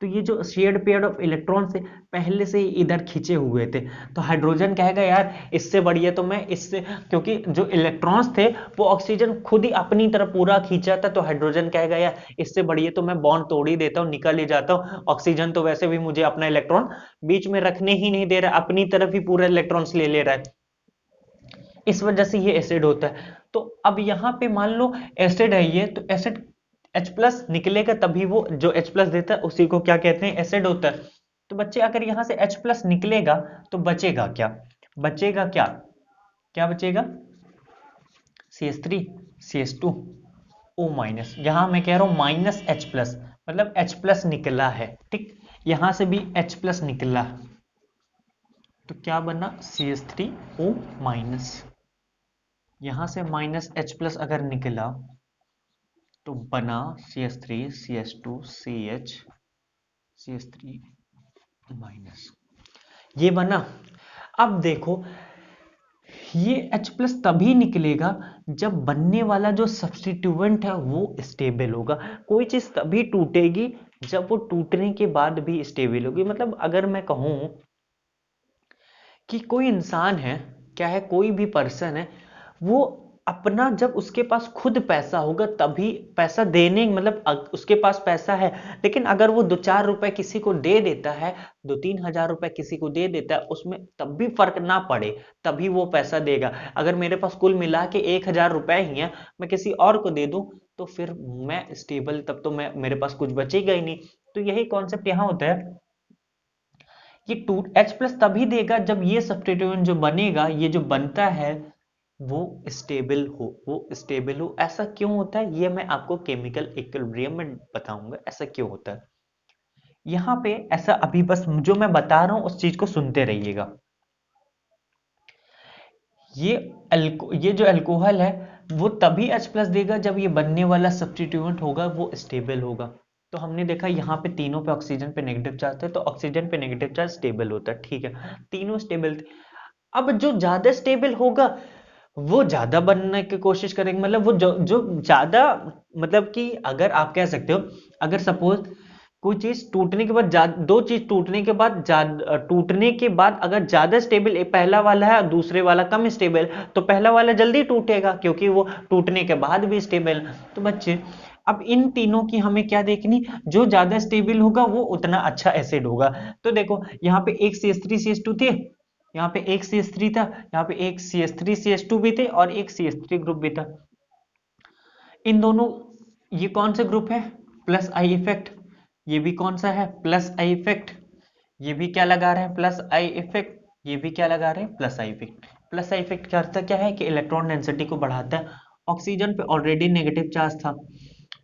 तो ये जो शेयर्ड पेयर ऑफ इलेक्ट्रॉन से पहले से ही इधर खींचे हुए थे, तो हाइड्रोजन कहेगा यार इससे बढ़िया तो मैं इससे, क्योंकि जो इलेक्ट्रॉन्स थे वो ऑक्सीजन खुद ही अपनी तरफ पूरा खींचा था, तो हाइड्रोजन कहेगा यार इससे बढ़िया तो मैं बॉन्ड तोड़ ही देता हूँ, निकल ही जाता हूँ, ऑक्सीजन तो वैसे भी मुझे अपना इलेक्ट्रॉन बीच में रखने ही नहीं दे रहा, अपनी तरफ ही पूरा इलेक्ट्रॉन्स ले ले रहा है, इस वजह से ये एसिड होता है। तो अब यहाँ पे मान लो एसिड है ये, तो एसिड H प्लस निकलेगा तभी वो जो H प्लस देता है उसी को क्या कहते हैं, एसिड होता है। तो बच्चे अगर यहां से H प्लस निकलेगा तो बचेगा क्या, बचेगा क्या, क्या बचेगा, CH3 CH2 O माइनस, यहां मैं कह रहा हूं माइनस H प्लस, मतलब H प्लस निकला है, ठीक, यहां से भी H प्लस निकला, तो क्या बना CH3O माइनस, यहां से माइनस H प्लस अगर निकला तो बना CH3 CH2 CH CH3 minus, ये बना। अब देखो ये H प्लस तभी निकलेगा जब बनने वाला जो सब्स्टिट्यूएंट है वो स्टेबल होगा। कोई चीज तभी टूटेगी जब वो टूटने के बाद भी स्टेबल होगी। मतलब अगर मैं कहूं कि कोई इंसान है, क्या है, कोई भी पर्सन है, वो अपना जब उसके पास खुद पैसा होगा तभी पैसा देने, मतलब उसके पास पैसा है, लेकिन अगर वो 2-4 रुपए किसी को दे देता है, 2-3 हजार रुपए किसी को दे देता है, उसमें तब भी फर्क ना पड़े तभी वो पैसा देगा। अगर मेरे पास कुल मिला के 1,000 रुपए ही है, मैं किसी और को दे दूं तो फिर मैं स्टेबल, तब तो मैं, मेरे पास कुछ बचेगा ही नहीं। तो यही कॉन्सेप्ट यहाँ होता है, ये टू H प्लस तभी देगा जब ये सब्स्टिट्यूएंट जो बनेगा, ये जो बनता है वो स्टेबल हो, वो स्टेबल हो। ऐसा क्यों होता है ये मैं आपको केमिकल इक्विलिब्रियम में बताऊंगा ऐसा क्यों होता है। यहां पे ऐसा अभी बस जो मैं बता रहा हूं उस चीज को सुनते रहिएगा। ये ये जो अल्कोहल है वो तभी H प्लस देगा जब ये बनने वाला सब्स्टिट्यूएंट होगा वो स्टेबल होगा। तो हमने देखा यहाँ पे तीनों पे ऑक्सीजन पे नेगेटिव चार्ज थे, तो ऑक्सीजन पे नेगेटिव चार्ज स्टेबल होता है, ठीक है, तीनों स्टेबल थे। अब जो ज्यादा स्टेबल होगा वो ज्यादा बनने की कोशिश करेंगे, मतलब वो जो जो ज्यादा, मतलब कि अगर आप कह सकते हो, अगर सपोज कोई चीज टूटने के बाद, दो चीज टूटने के बाद, टूटने के बाद अगर ज्यादा स्टेबल पहला वाला है और दूसरे वाला कम स्टेबल, तो पहला वाला जल्दी टूटेगा क्योंकि वो टूटने के बाद भी स्टेबल। तो बच्चे अब इन तीनों की हमें क्या देखनी, जो ज्यादा स्टेबल होगा वो उतना अच्छा एसिड होगा। तो देखो यहाँ पे एक CH3 CH2 थे, यहाँ पे एक CH3 था, यहाँ पे एक CH3 CH2 भी थे और एक CH3 ग्रुप भी था। इन दोनों, ये कौन सा ग्रुप है, प्लस आई इफेक्ट, ये भी कौन सा है, प्लस आई इफेक्ट, ये भी क्या लगा रहे हैं, प्लस आई इफेक्ट, ये भी क्या लगा रहे हैं, plus I effect. Plus I effect का अर्थ क्या है कि इलेक्ट्रॉन डेंसिटी को बढ़ाता है। ऑक्सीजन पे ऑलरेडी नेगेटिव चार्ज था,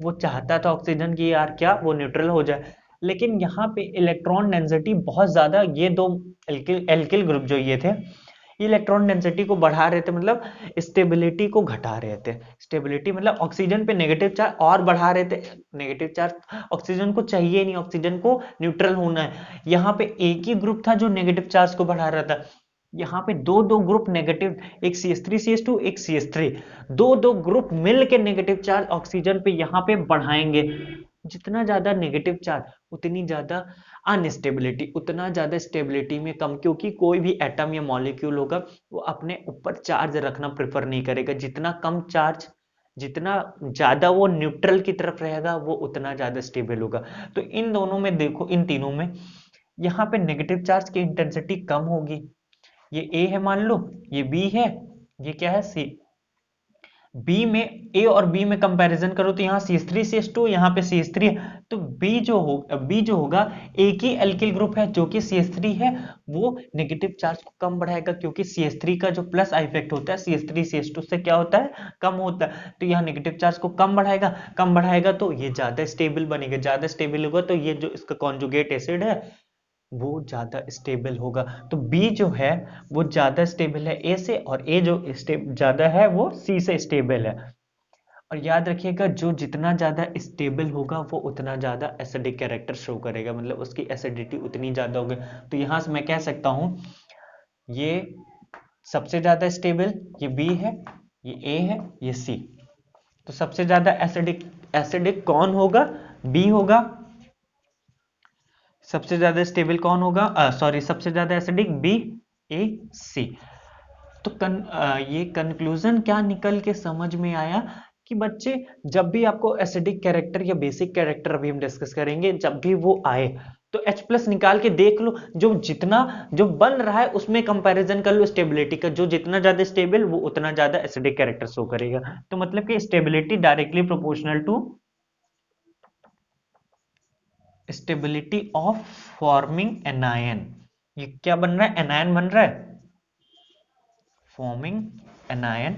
वो चाहता था ऑक्सीजन की यार क्या वो न्यूट्रल हो जाए, लेकिन यहाँ पे इलेक्ट्रॉन डेंसिटी बहुत ज्यादा, ये दो एल्किल एल्किल ग्रुप जो ये थे, ये इलेक्ट्रॉन डेंसिटी को बढ़ा रहे थे, मतलब स्टेबिलिटी को घटा रहे थे। स्टेबिलिटी मतलब ऑक्सीजन पे नेगेटिव चार्ज और बढ़ा रहे थे, नेगेटिव चार्ज ऑक्सीजन को चाहिए नहीं, ऑक्सीजन को न्यूट्रल होना है। यहाँ पे एक ही ग्रुप था जो नेगेटिव चार्ज को बढ़ा रहा था, यहाँ पे दो दो ग्रुप नेगेटिव, एक CH3 CH2 एक CH3, दो दो ग्रुप मिल के नेगेटिव चार्ज ऑक्सीजन पे यहाँ पे बढ़ाएंगे। जितना ज्यादा नेगेटिव चार्ज उतनी ज्यादा अनस्टेबिलिटी, उतना ज्यादा स्टेबिलिटी में कम, क्योंकि कोई भी एटम या मॉलिक्यूल होगा वो अपने ऊपर चार्ज रखना प्रेफर नहीं करेगा। जितना कम चार्ज, जितना ज्यादा वो न्यूट्रल की तरफ रहेगा वो उतना ज्यादा स्टेबल होगा। तो इन दोनों में देखो, इन तीनों में यहाँ पे नेगेटिव चार्ज की इंटेंसिटी कम होगी। ये ए है मान लो, ये बी है, ये क्या है सी। बी में ए और बी में कंपैरिजन करो तो यहाँ CH3 CH2, यहाँ पे CH3 है, तो बी जो होगा एक ही एल्किल ग्रुप है जो कि CH3 है, वो नेगेटिव चार्ज को कम बढ़ाएगा क्योंकि CH3 का जो प्लस आई इफेक्ट होता है CH3 CH2 से क्या होता है, कम होता है। तो यहाँ नेगेटिव चार्ज को कम बढ़ाएगा तो ये ज्यादा स्टेबल बनेगा, ज्यादा स्टेबल होगा तो ये जो इसका कॉन्जुगेट एसिड है वो ज्यादा स्टेबल होगा। तो बी जो है वो ज्यादा स्टेबल है ए से, और ए जो ज्यादा है वो सी से स्टेबल है। और याद रखिएगा जो जितना ज्यादा स्टेबल होगा वो उतना ज्यादा एसिडिक कैरेक्टर शो करेगा, मतलब उसकी एसिडिटी उतनी ज्यादा होगी। तो यहां से मैं कह सकता हूं ये सबसे ज्यादा स्टेबल ये बी है, ये ए है, ये सी। तो सबसे ज्यादा एसिडिक एसिडिक कौन होगा, बी होगा। सबसे ज्यादा स्टेबल कौन होगा, सॉरी सबसे ज्यादा एसिडिक बी, ए, सी। तो ये कंक्लूजन क्या निकल के समझ में आया कि बच्चे जब भी आपको एसिडिक कैरेक्टर या बेसिक कैरेक्टर अभी हम डिस्कस करेंगे, जब भी वो आए तो H प्लस निकाल के देख लो, जो जितना जो बन रहा है उसमें कंपैरिजन कर लो स्टेबिलिटी का, जो जितना ज्यादा स्टेबल वो उतना ज्यादा एसिडिक कैरेक्टर शो करेगा। तो मतलब कि stability directly proportional to stability of forming anion. ये क्या बन रहा है, एनायन बन रहा है, forming anion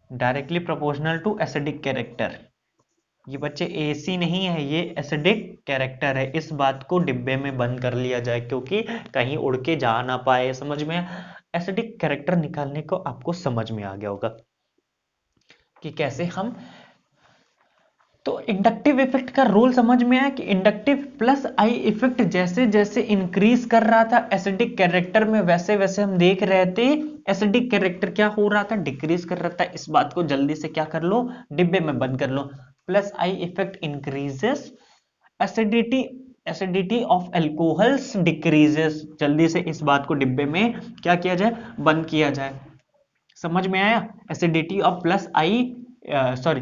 directly proportional to acidic character. ये बच्चे एसी नहीं है, ये एसिडिक कैरेक्टर है। इस बात को डिब्बे में बंद कर लिया जाए क्योंकि कहीं उड़ के जा ना पाए। समझ में, एसिडिक कैरेक्टर निकालने को आपको समझ में आ गया होगा कि कैसे हम। तो इंडक्टिव इफेक्ट का रूल समझ में आया कि इंडक्टिव प्लस आई इफेक्ट जैसे जैसे इंक्रीज कर रहा था एसिडिक कैरेक्टर में, वैसे वैसे हम देख रहे थे एसिडिक कैरेक्टर क्या हो रहा था, डिक्रीज कर रहा था। इस बात को जल्दी से क्या कर लो, डिब्बे में बंद कर लो। Plus I effect increases acidity, acidity of alcohols decreases. जल्दी से इस बात को डिब्बे में क्या किया जाए, बंद किया जाए। समझ में आया, acidity of plus I sorry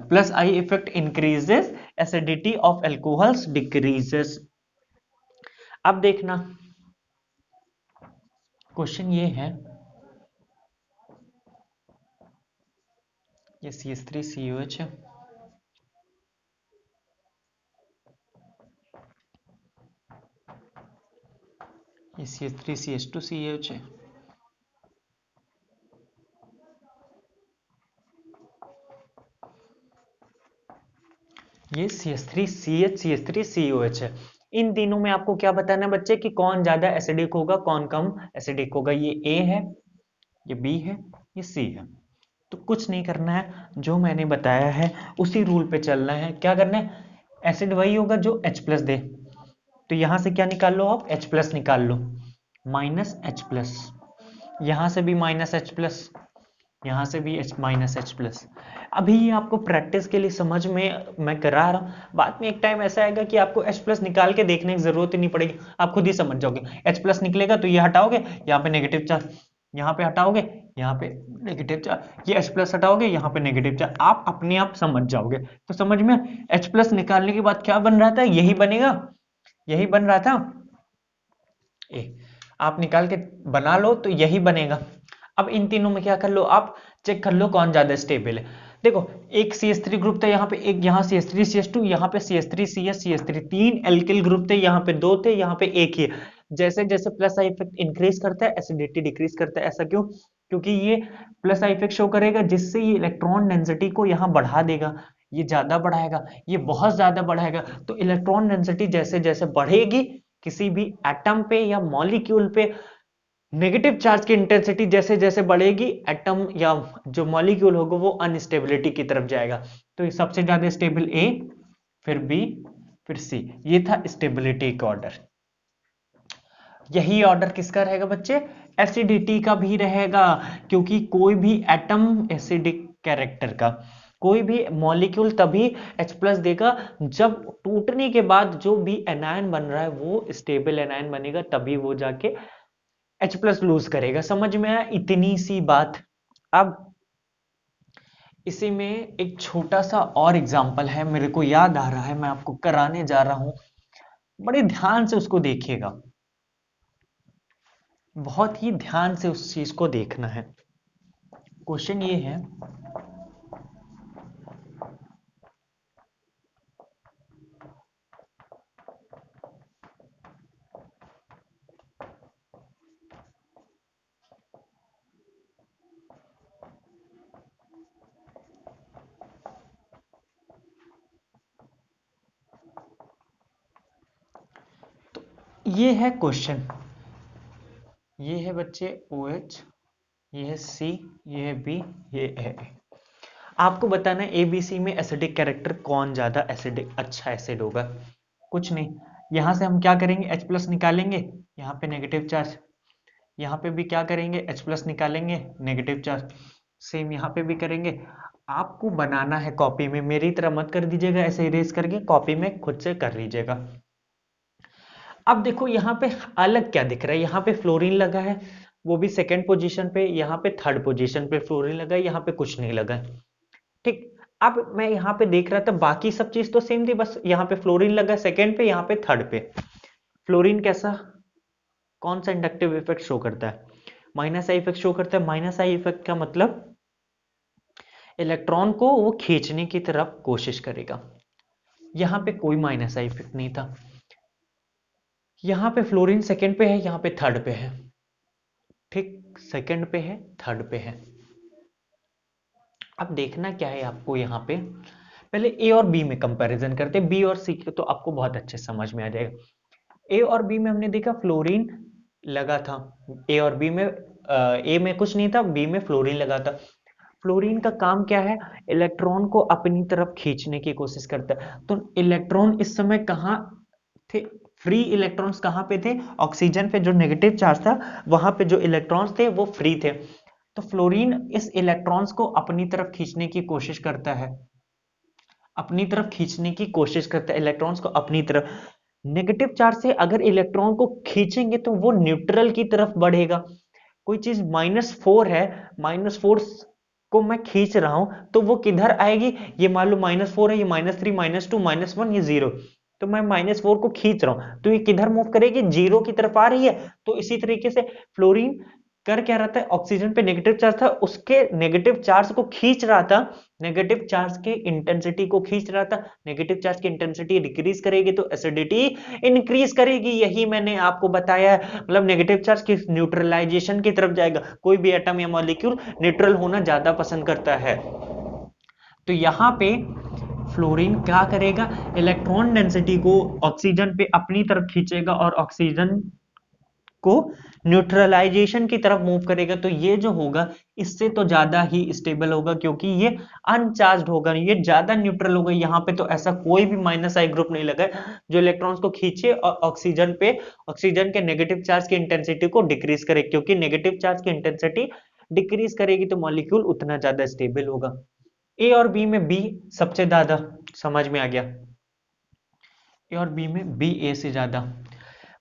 plus I effect increases, acidity of alcohols decreases. अब देखना क्वेश्चन ये है, ये CH3COH है, ये CH3CH2COH है, ये CH3CH CH3COH है। इन तीनों में आपको क्या बताना है बच्चे कि कौन ज्यादा एसिडिक होगा कौन कम एसिडिक होगा। ये A है, ये B है, ये C है। तो कुछ नहीं करना है, जो मैंने बताया है उसी रूल पे चलना है। क्या करना है, एसिड वही होगा जो H प्लस दे। तो यहां से क्या निकाल लो आप, H प्लस निकाल लो, माइनस H प्लस, यहां से भी माइनस H प्लस, यहां से भी माइनस H प्लस। अभी ये आपको प्रैक्टिस के लिए समझ में मैं करा रहा हूं, बाद में एक टाइम ऐसा आएगा कि आपको H प्लस निकाल के देखने की जरूरत ही नहीं पड़ेगी, आप खुद ही समझ जाओगे। H प्लस निकलेगा तो ये हटाओगे, यहाँ पे नेगेटिव चार्ज, यहाँ पे हटाओगे, यहाँ पे नेगेटिव चार्ज, ये H प्लस हटाओगे, यहाँ पे नेगेटिव चार्ज, आप अपने आप समझ जाओगे। तो समझ में, H प्लस निकालने के बाद क्या बन रहा था, यही बनेगा, यही बन रहा था ए, आप निकाल के बना लो तो यही बनेगा। अब इन तीनों में क्या कर लो, आप चेक कर लो कौन ज्यादा स्टेबल है। देखो एक CH3 ग्रुप था यहाँ पे, एक यहाँ CH3 CH2, यहाँ पे CH3 CH CH3, तीन एल्किल ग्रुप थे, यहाँ पे दो थे, यहाँ पे एक ही है। जैसे जैसे प्लस आई इफेक्ट इंक्रीज करता है एसिडिटी डिक्रीज करता है। ऐसा क्यों, क्योंकि ये प्लस आई इफेक्ट शो करेगा जिससे ये इलेक्ट्रॉन डेंसिटी को यहाँ बढ़ा देगा, ये ज्यादा बढ़ाएगा, ये बहुत ज्यादा बढ़ाएगा। तो इलेक्ट्रॉन डेंसिटी जैसे जैसे बढ़ेगी, किसी भी एटम पे या मॉलिक्यूल पे नेगेटिव चार्ज की इंटेंसिटी जैसे जैसे बढ़ेगी, एटम या जो मॉलिक्यूल होगा वो अनस्टेबिलिटी की तरफ जाएगा। तो ये सबसे ज्यादा स्टेबल ए, फिर बी, फिर सी। ये था स्टेबिलिटी का ऑर्डर। यही ऑर्डर किसका रहेगा बच्चे, एसिडिटी का भी रहेगा, क्योंकि कोई भी एटम एसिडिक कैरेक्टर का, कोई भी मॉलिक्यूल तभी H प्लस देगा जब टूटने के बाद जो भी एनायन बन रहा है वो स्टेबल एनायन बनेगा, तभी वो जाके H प्लस लूज करेगा। समझ में आया, इतनी सी बात। अब इसी में एक छोटा सा और एग्जांपल है, मेरे को याद आ रहा है, मैं आपको कराने जा रहा हूं। बड़े ध्यान से उसको देखिएगा, बहुत ही ध्यान से उस चीज को देखना है। क्वेश्चन ये है, ये है क्वेश्चन, ये है बच्चे OH, ये है C, ये है B, ये है A। आपको बताना है ABC में एसिडिक कैरेक्टर कौन ज्यादा एसिडिक अच्छा एसिड होगा। कुछ नहीं, यहां से हम क्या करेंगे, H प्लस निकालेंगे, यहाँ पे नेगेटिव चार्ज, यहाँ पे भी क्या करेंगे, H प्लस निकालेंगे, नेगेटिव चार्ज, सेम यहाँ पे भी करेंगे। आपको बनाना है कॉपी में, मेरी तरह मत कर दीजिएगा ऐसे इरेज करके, कॉपी में खुद से कर लीजिएगा। अब देखो यहाँ पे अलग क्या दिख रहा है, यहाँ पे फ्लोरीन लगा है, वो भी सेकंड पोजीशन पे, यहाँ पे थर्ड पोजीशन पे फ्लोरीन लगा है, यहाँ पे कुछ नहीं लगा है। ठीक, अब मैं यहाँ पे देख रहा था बाकी सब चीज तो सेम थी, बस यहाँ पे फ्लोरीन लगा सेकंड पे, यहाँ पे थर्ड पे। फ्लोरीन कैसा, कौन सा इंडक्टिव इफेक्ट शो करता है, माइनस आई इफेक्ट शो करता है। माइनस आई इफेक्ट का मतलब इलेक्ट्रॉन को वो खींचने की तरफ कोशिश करेगा। यहाँ पे कोई माइनस आई इफेक्ट नहीं था, यहाँ पे फ्लोरीन सेकंड पे है, यहाँ पे थर्ड पे है। ठीक, सेकंड पे है, थर्ड पे है। अब देखना क्या है आपको, यहाँ पे पहले ए और बी में कंपैरिजन करते हैं, बी और सी तो आपको बहुत अच्छे समझ में आ जाएगा। ए और बी में हमने देखा फ्लोरीन लगा था, ए और बी में ए में कुछ नहीं था, बी में फ्लोरीन लगा था। फ्लोरीन का काम क्या है, इलेक्ट्रॉन को अपनी तरफ खींचने की कोशिश करता है। तो इलेक्ट्रॉन इस समय कहाँ थे, फ्री इलेक्ट्रॉन्स कहाँ पे थे, ऑक्सीजन पे जो नेगेटिव चार्ज था वहां पे जो इलेक्ट्रॉन्स थे वो फ्री थे। तो फ्लोरीन इस इलेक्ट्रॉन्स को अपनी तरफ खींचने की कोशिश करता है, अपनी तरफ खींचने की कोशिश करता है इलेक्ट्रॉन्स को अपनी तरफ। नेगेटिव चार्ज से अगर इलेक्ट्रॉन को खींचेंगे तो वो न्यूट्रल की तरफ बढ़ेगा। कोई चीज -4 है, -4 को मैं खींच रहा हूं तो वो किधर आएगी, ये मान लो -4 है, ये -3, -2, -1, ये 0, तो मैं -4 को खींच रहा हूं तो ये किधर मूव करेगी, 0 की तरफ आ रही है। तो इसी तरीके से फ्लोरीन कर क्या रहा था, ऑक्सीजन पे नेगेटिव चार्ज था, उसके नेगेटिव चार्ज को खींच रहा था, नेगेटिव चार्ज के इंटेंसिटी को खींच रहा था। नेगेटिव चार्ज की इंटेंसिटी डिक्रीज करेगी तो एसिडिटी इंक्रीज करेगी, यही मैंने आपको बताया है। मतलब नेगेटिव चार्ज की न्यूट्रलाइजेशन की तरफ जाएगा, कोई भी एटम या मॉलिक्यूल न्यूट्रल होना ज्यादा पसंद करता है। तो यहां पे फ्लोरीन क्या करेगा, इलेक्ट्रॉन डेंसिटी को ऑक्सीजन पे अपनी तरफ खींचेगा और ऑक्सीजन को न्यूट्रलाइजेशन की तरफ मूव करेगा। तो ये जो होगा इससे तो ज्यादा ही स्टेबल होगा, क्योंकि ये अनचार्ज होगा, ये ज्यादा न्यूट्रल होगा। यहाँ पे तो ऐसा कोई भी माइनस आई ग्रुप नहीं लगा है जो इलेक्ट्रॉन्स को खींचे और ऑक्सीजन पे ऑक्सीजन के नेगेटिव चार्ज की इंटेंसिटी को डिक्रीज करे, क्योंकि नेगेटिव चार्ज की इंटेंसिटी डिक्रीज करेगी तो मॉलिक्यूल उतना ज्यादा स्टेबल होगा। ए और बी में बी सबसे ज्यादा, समझ में आ गया, ए और बी में बी ए से ज्यादा।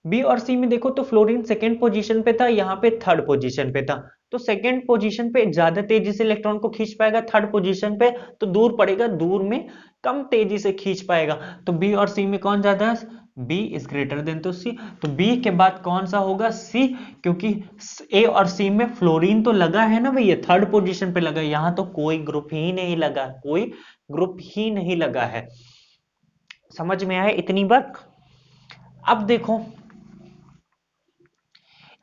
बी और सी में देखो तो फ्लोरीन सेकंड पोजीशन पे था, यहाँ पे थर्ड पोजीशन पे था। तो सेकंड पोजीशन पे ज्यादा तेजी से इलेक्ट्रॉन को खींच पाएगा, थर्ड पोजीशन पे तो दूर पड़ेगा, दूर में कम तेजी से खींच पाएगा। तो बी और सी में कौन ज्यादा है, बी इज ग्रेटर देन तो सी, तो बी के बाद कौन सा होगा, सी, क्योंकि ए और सी में फ्लोरीन तो लगा है ना भैया, थर्ड पोजीशन पे लगा, यहाँ तो कोई ग्रुप ही नहीं लगा, कोई ग्रुप ही नहीं लगा है। समझ में आया इतनी बात। अब देखो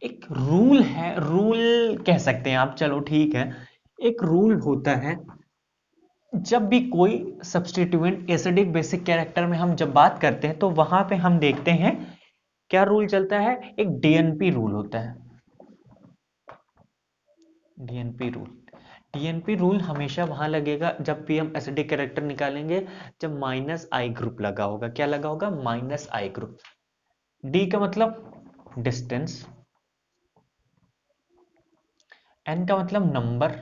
एक रूल है, रूल कह सकते हैं आप, चलो ठीक है, एक रूल होता है जब भी कोई सब्स्टिट्यूएंट एसिडिक बेसिक कैरेक्टर में हम जब बात करते हैं तो वहां पे हम देखते हैं क्या रूल चलता है, एक डीएनपी रूल होता है। डीएनपी रूल, डीएनपी रूल हमेशा वहां लगेगा जब भी हम एसिडिक कैरेक्टर निकालेंगे, जब -I ग्रुप लगा होगा। क्या लगा होगा, -I ग्रुप। डी का मतलब डिस्टेंस, एन का मतलब नंबर,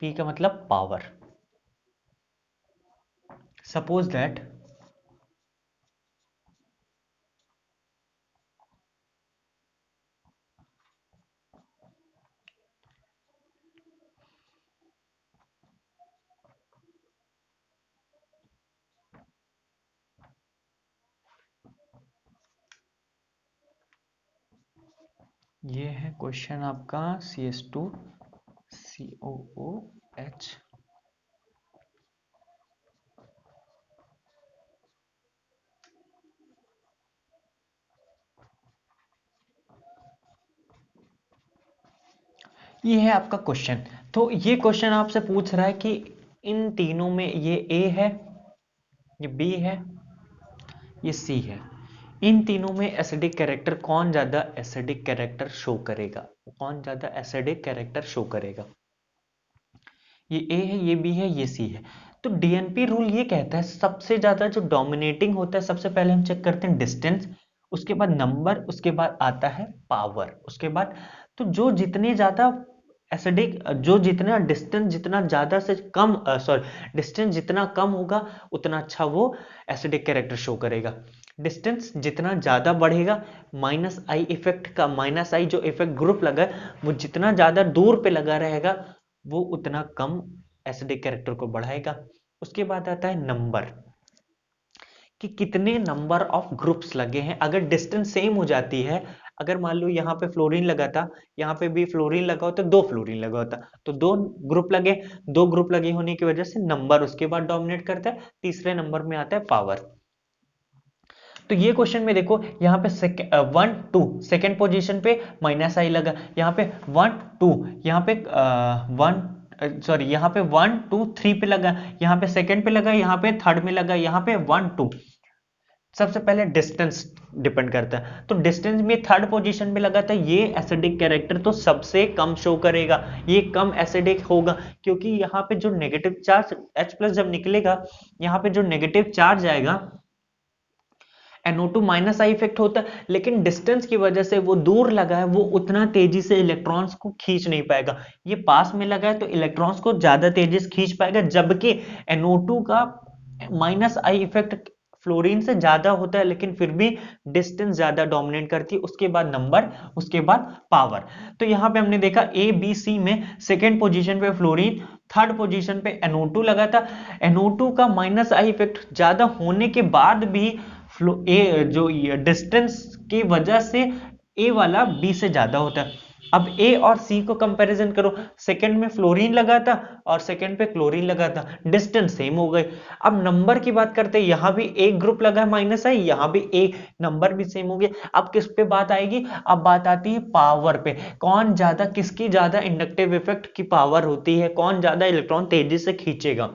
पी का मतलब पावर। सपोज दैट ये है क्वेश्चन आपका CH2COOH। ये है आपका क्वेश्चन। तो ये क्वेश्चन आपसे पूछ रहा है कि इन तीनों में ये A है, ये B है, ये C है, इन तीनों में एसिडिक कैरेक्टर कौन ज्यादा एसिडिक कैरेक्टर शो करेगा, कौन ज्यादा एसिडिक कैरेक्टर शो करेगा। ये A है, ये B है, ये C है। तो डीएनपी रूल ये कहता है सबसे ज्यादा जो डोमिनेटिंग होता है, सबसे पहले हम चेक करते हैं डिस्टेंस, उसके बाद नंबर, उसके बाद आता है पावर, उसके बाद तो जो जितने ज्यादा एसिडिक, जो जितना डिस्टेंस जितना ज्यादा से कम, सॉरी डिस्टेंस जितना कम होगा उतना अच्छा वो एसिडिक कैरेक्टर शो करेगा। डिस्टेंस जितना ज्यादा बढ़ेगा, माइनस आई इफेक्ट का, माइनस आई जो इफेक्ट ग्रुप लगा है वो जितना ज्यादा दूर पे लगा रहेगा वो उतना कम एसिडिक कैरेक्टर को बढ़ाएगा। उसके बाद आता है नंबर, कि कितने नंबर ऑफ ग्रुप्स लगे हैं। अगर डिस्टेंस सेम हो जाती है, अगर मान लो यहाँ पे फ्लोरीन लगा था, यहाँ पे भी फ्लोरीन लगा होता, दो फ्लोरीन लगा होता, तो दो ग्रुप लगे, दो ग्रुप लगे होने की वजह से नंबर उसके बाद डोमिनेट करता है। तीसरे नंबर में आता है पावर। तो ये क्वेश्चन में देखो यहाँ पे 1 2 सेकेंड पोजीशन पे माइनस आई लगा, यहाँ पे 1 2, यहाँ पे 1 यहाँ पे 1 2 3 पे लगा, यहाँ पे सेकेंड पे लगा, यहाँ पे थर्ड में लगा, यहाँ पे 1 2। सबसे पहले डिस्टेंस डिपेंड करता है, तो डिस्टेंस में थर्ड पोजीशन पे लगा था, ये एसिडिक कैरेक्टर तो सबसे कम शो करेगा, ये कम एसिडिक होगा, क्योंकि यहाँ पे जो नेगेटिव चार्ज H+ जब निकलेगा, यहाँ पे जो नेगेटिव चार्ज आएगा NO2 माइनस आई इफेक्ट होता है, लेकिन डिस्टेंस की वजह से वो दूर लगा है, वो उतना तेजी से इलेक्ट्रॉन्स को खींच नहीं पाएगा। ये पास में लगा है तो इलेक्ट्रॉन्स को ज्यादा तेजी से खींच पाएगा, जबकि NO2 का माइनस आई इफेक्ट फ्लोरीन से ज्यादा होता है, लेकिन फिर भी डिस्टेंस ज्यादा डोमिनेट करती है। उसके बाद नंबर, उसके बाद पावर। तो यहाँ पे हमने देखा A B C में सेकेंड पोजीशन पे फ्लोरीन, थर्ड पोजीशन पे NO2 लगा था। NO2 का माइनस आई इफेक्ट ज्यादा होने के बाद भी फ्लो ए जो डिस्टेंस की वजह से ए वाला बी से ज्यादा होता है। अब ए और सी को कंपैरिजन करो, सेकंड में फ्लोरीन लगा था और सेकंड पे क्लोरीन लगा था, डिस्टेंस सेम हो गए। अब नंबर की बात करते हैं, यहां भी एक ग्रुप लगा है माइनस है, यहां भी एक नंबर भी सेम हो गया। अब किस पे बात आएगी, अब बात आती है पावर पे, कौन ज्यादा, किसकी ज्यादा इंडक्टिव इफेक्ट की पावर होती है, कौन ज्यादा इलेक्ट्रॉन तेजी से खींचेगा।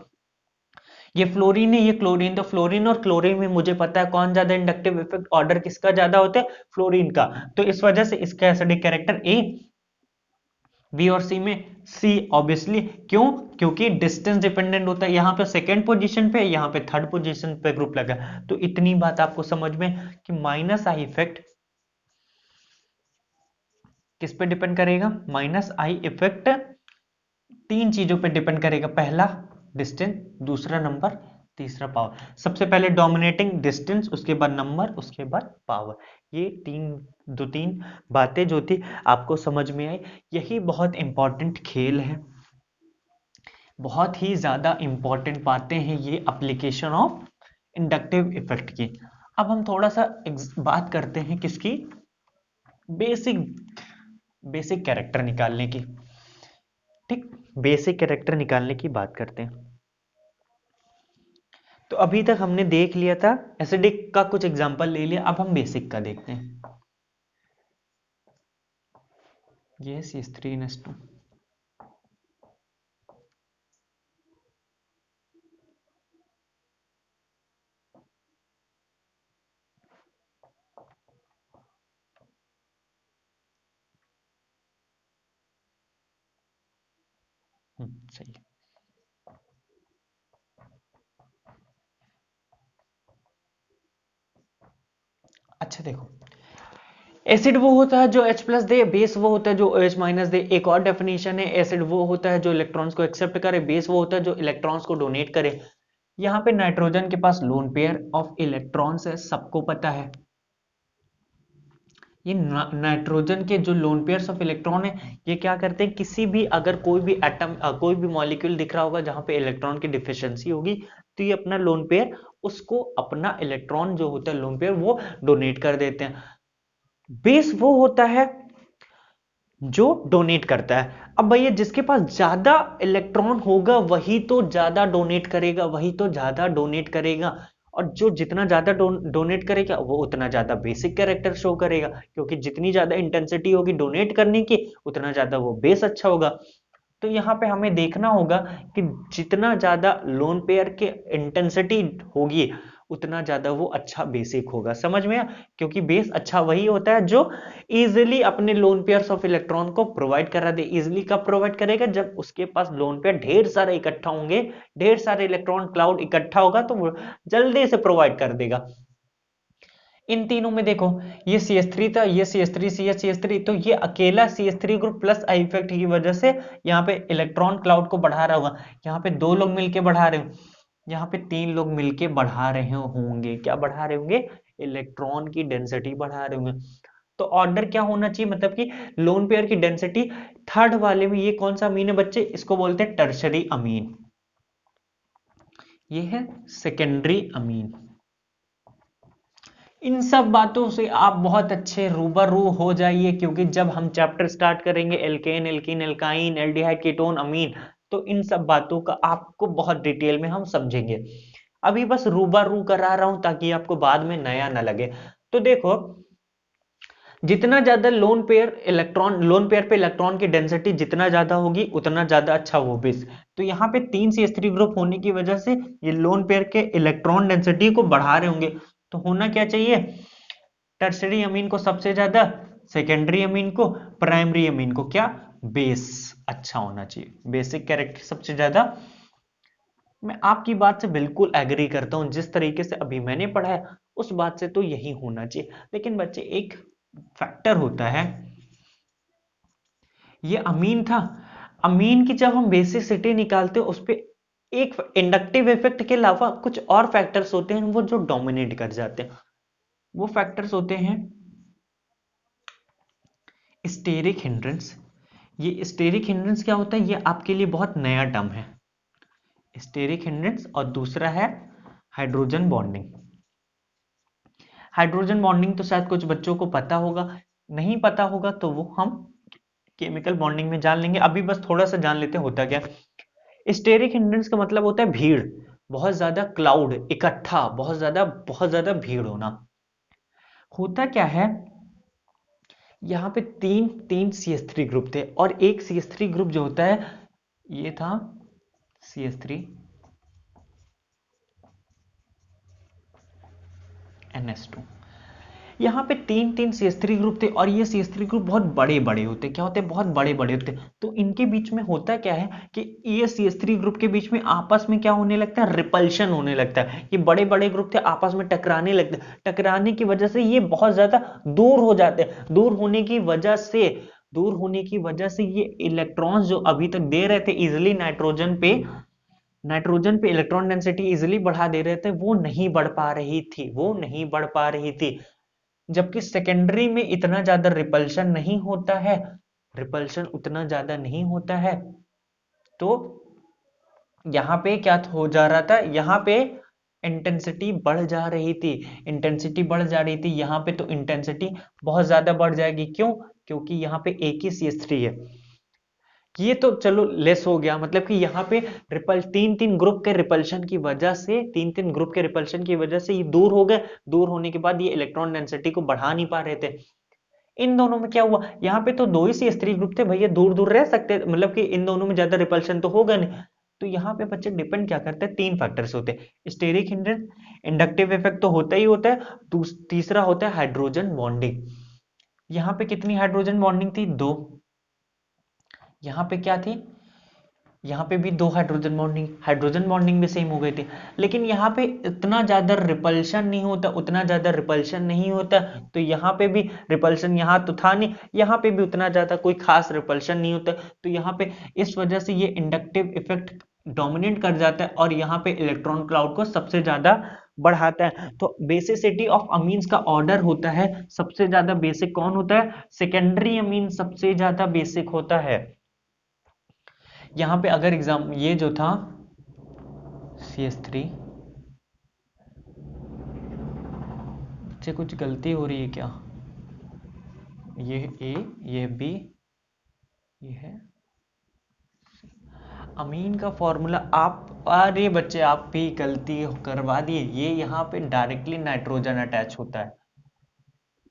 ये फ्लोरीन है, ये क्लोरीन, तो फ्लोरीन और क्लोरीन में मुझे पता है कौन ज्यादा इंडक्टिव इफेक्ट ऑर्डर किसका ज्यादा होता है, फ्लोरीन का। तो इस वजह से इसका एसिडिक कैरेक्टर ए, बी और सी में सी ऑब्वियसली। क्यों, क्योंकि डिस्टेंस डिपेंडेंट होता है, यहां पे सेकेंड पोजीशन पे, यहां पे थर्ड पोजीशन पे ग्रुप लगा। तो इतनी बात आपको समझ में कि माइनस आई इफेक्ट किस पे डिपेंड करेगा, माइनस आई इफेक्ट तीन चीजों पे डिपेंड करेगा, पहला डिस्टेंस, दूसरा नंबर, तीसरा पावर। सबसे पहले डोमिनेटिंग डिस्टेंस, उसके बाद नंबर, उसके बाद पावर। ये तीन बातें जो थी आपको समझ में आई। यही बहुत इंपॉर्टेंट खेल है, बहुत ही ज्यादा इंपॉर्टेंट बातें हैं ये एप्लीकेशन ऑफ इंडक्टिव इफेक्ट की। अब हम थोड़ा सा बात करते हैं किसकी, बेसिक बेसिक कैरेक्टर निकालने की। ठीक, बेसिक कैरेक्टर निकालने की बात करते हैं। तो अभी तक हमने देख लिया था एसिडिक का कुछ एग्जांपल ले लिया, अब हम बेसिक का देखते हैं। ये CH3NH2, सही है। अच्छा देखो, एसिड वो होता है जो H+ दे, बेस वो होता है जो OH- दे। एक और डेफिनेशन है, एसिड वो होता है जो इलेक्ट्रॉन्स को एक्सेप्ट करे, बेस वो होता है जो इलेक्ट्रॉन्स को डोनेट करे। यहाँ पे नाइट्रोजन के पास लोन पेयर ऑफ इलेक्ट्रॉन्स है, सबको पता है। ये नाइट्रोजन के जो लोन पेयर्स ऑफ इलेक्ट्रॉन है, ये क्या करते हैं, किसी भी अगर कोई भी एटम, कोई भी मॉलिक्यूल दिख रहा होगा जहां पे इलेक्ट्रॉन की डिफिशियंसी होगी, तो ये अपना लोन पेयर, उसको अपना इलेक्ट्रॉन जो होता है लोन पेयर वो डोनेट कर देते हैं। बेस वो होता है जो डोनेट करता है। अब भैया जिसके पास ज्यादा इलेक्ट्रॉन होगा वही तो ज्यादा डोनेट करेगा, वही तो ज्यादा डोनेट करेगा, और जो जितना ज्यादा डोनेट करेगा वो उतना ज्यादा बेसिक कैरेक्टर शो करेगा, क्योंकि जितनी ज्यादा इंटेंसिटी होगी डोनेट करने की उतना ज्यादा वो बेस अच्छा होगा। तो यहाँ पे हमें देखना होगा कि जितना ज्यादा लोन पेयर के इंटेंसिटी होगी उतना ज्यादा वो अच्छा बेसिक होगा। समझ में आया? क्योंकि बेस अच्छा वही होता है जो इजीली अपने लोन पेयर्स ऑफ इलेक्ट्रॉन को प्रोवाइड करा दे। इजीली कब प्रोवाइड करेगा? जब उसके पास लोन पेयर ढेर सारे इकट्ठा होंगे, ढेर सारे इलेक्ट्रॉन क्लाउड इकट्ठा होगा तो वो जल्दी से प्रोवाइड कर देगा। इन तीनों में देखो, ये CH3 था, ये CH3 CH3, तो ये अकेला CH3 group plus I effect की वजह से यहाँ पे इलेक्ट्रॉन क्लाउड को बढ़ा रहा होगा। यहाँ पे 2 लोग मिलके बढ़ा रहे हो, यहाँ पे 3 लोग मिलके बढ़ा रहे होंगे। क्या बढ़ा रहे होंगे? इलेक्ट्रॉन की डेंसिटी बढ़ा रहे होंगे। तो ऑर्डर क्या होना चाहिए? मतलब कि लोन पेयर की डेंसिटी थर्ड वाले में, ये कौन सा अमीन है बच्चे? इसको बोलते हैं टर्शरी अमीन, ये है सेकेंडरी अमीन। इन सब बातों से आप बहुत अच्छे रूबरू हो जाइए, क्योंकि जब हम चैप्टर स्टार्ट करेंगे alkane, alkene, alkyne, aldehyde, ketone, amine, तो इन सब बातों का आपको बहुत डिटेल में हम समझेंगे। अभी बस रूबरू करा रहा हूं ताकि आपको बाद में नया ना लगे। तो देखो, जितना ज्यादा लोन पेयर पे इलेक्ट्रॉन की डेंसिटी जितना ज्यादा होगी उतना ज्यादा अच्छा वो बेस। तो यहाँ पे 3 CH3 ग्रुप होने की वजह से ये लोन पेयर के इलेक्ट्रॉन डेंसिटी को बढ़ा रहे होंगे। तो होना क्या चाहिए? टर्सरी अमीन को सबसे ज्यादा, सेकेंडरी अमीन को, प्राइमरी अमीन को क्या? बेस अच्छा होना चाहिए, बेसिक कैरेक्टर सबसे ज्यादा। मैं आपकी बात से बिल्कुल एग्री करता हूं, जिस तरीके से अभी मैंने पढ़ा है उस बात से तो यही होना चाहिए। लेकिन बच्चे एक फैक्टर होता है, ये अमीन था, अमीन की जब हम बेसिसिटी निकालते हैं उस पे एक इंडक्टिव इफेक्ट के अलावा कुछ और फैक्टर्स होते हैं वो जो डोमिनेट कर जाते हैं। वो फैक्टर्स होते हैं स्टेरिक हिंड्रेंस। ये स्टेरिक हिंड्रेंस क्या होता है? ये आपके लिए बहुत नया टर्म है, स्टेरिक हिंड्रेंस। और दूसरा है हाइड्रोजन बॉन्डिंग। हाइड्रोजन बॉन्डिंग तो शायद कुछ बच्चों को पता होगा, नहीं पता होगा तो वो हम केमिकल बॉन्डिंग में जान लेंगे। अभी बस थोड़ा सा जान लेते हैं होता क्या। स्टेरिक हिंड्रेंस का मतलब होता है भीड़, बहुत ज्यादा क्लाउड इकट्ठा, बहुत ज्यादा भीड़ होना। होता क्या है, यहाँ पे तीन तीन CH3 ग्रुप थे और एक CH3 ग्रुप जो होता है ये था CH3 NH2। यहाँ पे तीन तीन CH3 ग्रुप थे और ये CH3 ग्रुप बहुत बड़े बड़े होते। क्या होते हैं? बहुत बड़े बड़े होते। तो इनके बीच में होता क्या है कि ये CH3 ग्रुप के बीच में आपस में क्या होने लगता है? रिपल्शन होने लगता है। ये बड़े बड़े ग्रुप थे आपस में टकराने लगते हैं, टकराने की वजह से ये बहुत ज्यादा दूर हो जाते हैं। दूर होने की वजह से ये इलेक्ट्रॉन्स जो अभी तक दे रहे थे इजिली नाइट्रोजन पे इलेक्ट्रॉन डेंसिटी इजिली बढ़ा दे रहे थे, वो नहीं बढ़ पा रही थी, वो नहीं बढ़ पा रही थी। जबकि सेकेंडरी में इतना ज्यादा रिपल्शन नहीं होता है, रिपल्शन उतना ज्यादा नहीं होता है। तो यहां पे क्या हो जा रहा था? यहां पे इंटेंसिटी बढ़ जा रही थी, इंटेंसिटी बढ़ जा रही थी। यहां पे तो इंटेंसिटी बहुत ज्यादा बढ़ जाएगी। क्यों? क्योंकि यहां पे एक ही CH3 है। ये तो चलो लेस हो गया, मतलब कि यहाँ पे तीन तीन ग्रुप के रिपल्शन की वजह से, तीन तीन ग्रुप के रिपल्शन की वजह से ये दूर हो गए। दूर होने के बाद ये इलेक्ट्रॉन डेंसिटी को बढ़ा नहीं पा रहे थे। इन दोनों में क्या हुआ? यहाँ पे तो दो ही CH3 ग्रुप थे भैया, दूर दूर रह सकते, मतलब कि इन दोनों में ज्यादा रिपल्शन तो होगा नहीं। तो यहाँ पे बच्चे डिपेंड क्या करते हैं? तीन फैक्टर्स होते हैं, स्टेरिक हिंड्रेंस, इंडक्टिव इफेक्ट तो होता ही होता है, तीसरा होता है हाइड्रोजन बॉन्डिंग। यहाँ पे कितनी हाइड्रोजन बॉन्डिंग थी? दो। यहाँ पे क्या थी? यहाँ पे भी दो हाइड्रोजन बॉन्डिंग भी सेम हो गई थी। लेकिन यहाँ पे इतना ज्यादा रिपल्शन नहीं होता, उतना ज्यादा रिपल्शन नहीं होता। तो यहाँ पे भी रिपल्शन यहाँ तो था नहीं, यहाँ पे भी उतना ज्यादा कोई खास रिपल्शन नहीं होता। तो यहाँ पे इस वजह से ये इंडक्टिव इफेक्ट डोमिनेट कर जाता है और यहाँ पे इलेक्ट्रॉन क्लाउड को सबसे ज्यादा बढ़ाता है। तो बेसिसिटी ऑफ अमीन्स का ऑर्डर होता है, सबसे ज्यादा बेसिक कौन होता है? सेकेंडरी अमीन सबसे ज्यादा बेसिक होता है। यहां पे अगर एग्जाम ये जो था CH3 से कुछ गलती हो रही है क्या? ये A, ये B, ये है अमीन का फॉर्मूला। आप अरे बच्चे आप भी गलती करवा दिए, ये यहाँ पे डायरेक्टली नाइट्रोजन अटैच होता है,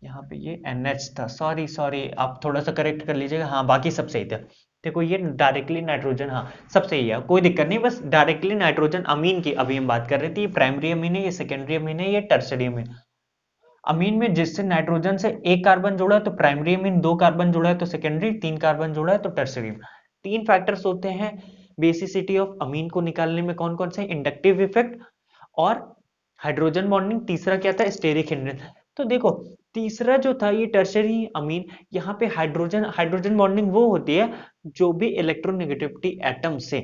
यहाँ पे ये NH था, सॉरी सॉरी, आप थोड़ा सा करेक्ट कर लीजिएगा। हाँ बाकी सब सही था। देखो ये डायरेक्टली नाइट्रोजन, हाँ सब सही है, कोई दिक्कत नहीं, बस डायरेक्टली नाइट्रोजन अमीन की अभी हम बात कर रहे थे। ये प्राइमरी अमीन है, ये सेकेंडरी अमीन है, ये टर्सरी अमीन। अमीन में जिससे नाइट्रोजन से एक कार्बन जुड़ा है तो प्राइमरी अमीन, दो कार्बन जुड़ा है तो सेकेंडरी, तीन कार्बन जुड़ा है तो टर्सरी। तीन फैक्टर्स होते हैं बेसिसिटी ऑफ अमीन को निकालने में, कौन कौन से? इंडक्टिव इफेक्ट और हाइड्रोजन बॉन्डिंग, तीसरा क्या था? Steric hindrance. तो देखो तीसरा जो था ये टर्शरी अमीन, यहाँ पे हाइड्रोजन हाइड्रोजन बॉन्डिंग वो होती है जो भी इलेक्ट्रोनेगेटिविटी एटम से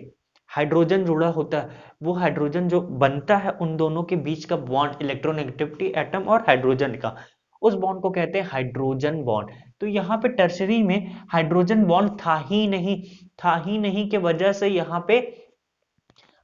हाइड्रोजन जुड़ा होता है, वो हाइड्रोजन जो बनता है उन दोनों के बीच का बॉन्ड, इलेक्ट्रोनेगेटिविटी एटम और हाइड्रोजन का, उस बॉन्ड को कहते हैं हाइड्रोजन बॉन्ड। तो यहाँ पे टर्शरी में हाइड्रोजन बॉन्ड था ही नहीं के वजह से यहाँ पे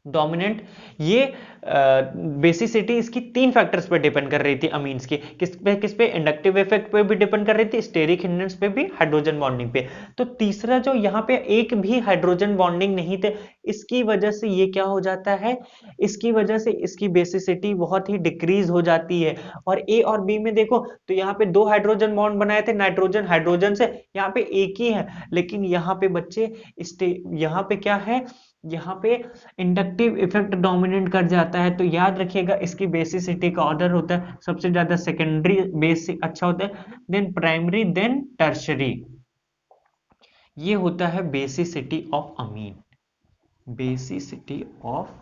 डोमिनेंट, ये बेसिसिटी इसकी तीन फैक्टर्स पे डिपेंड कर रही थी अमीन्स की, किस पे? इंडक्टिव इफेक्ट पे भी डिपेंड कर रही थी, स्टेरिक हिंड्रेंस पे भी, हाइड्रोजन बॉन्डिंग पे। तो तीसरा जो यहाँ पे एक भी हाइड्रोजन बॉन्डिंग नहीं थे, इसकी वजह से ये क्या हो जाता है, इसकी वजह से इसकी बेसिसिटी बहुत ही डिक्रीज हो जाती है। और ए और बी में देखो तो यहाँ पे दो हाइड्रोजन बॉन्ड बनाए थे नाइट्रोजन हाइड्रोजन से, यहाँ पे एक ही है, लेकिन यहाँ पे बच्चे यहाँ पे क्या है, यहाँ पे इंडक्टिव इफेक्ट डोमिनेट कर जाता है। तो याद रखिएगा इसकी बेसिसिटी का ऑर्डर होता है, सबसे ज्यादा सेकेंडरी बेस अच्छा होता है, देन प्राइमरी, देन टर्शरी। ये होता है basicity of amine, basicity of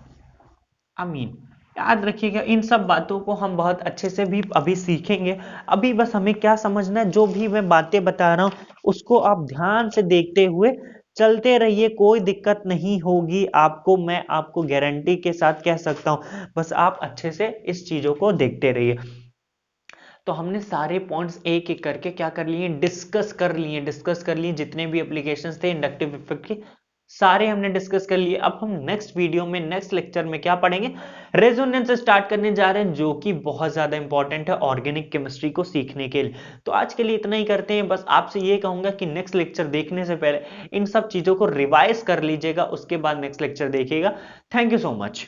amine. याद रखिएगा इन सब बातों को हम बहुत अच्छे से भी अभी सीखेंगे। अभी बस हमें क्या समझना है, जो भी मैं बातें बता रहा हूं उसको आप ध्यान से देखते हुए चलते रहिए, कोई दिक्कत नहीं होगी आपको, मैं आपको गारंटी के साथ कह सकता हूं। बस आप अच्छे से इस चीजों को देखते रहिए। तो हमने सारे पॉइंट्स एक एक करके क्या कर लिए, डिस्कस कर लिए जितने भी एप्लीकेशंस थे इंडक्टिव इफेक्ट की, सारे हमने डिस्कस कर लिए। अब हम नेक्स्ट वीडियो में, नेक्स्ट लेक्चर में क्या पढ़ेंगे, रेजोनेंस स्टार्ट करने जा रहे हैं, जो कि बहुत ज्यादा इंपॉर्टेंट है ऑर्गेनिक केमिस्ट्री को सीखने के लिए। तो आज के लिए इतना ही करते हैं, बस आपसे ये कहूंगा कि नेक्स्ट लेक्चर देखने से पहले इन सब चीजों को रिवाइज कर लीजिएगा, उसके बाद नेक्स्ट लेक्चर देखिएगा। Thank you so much.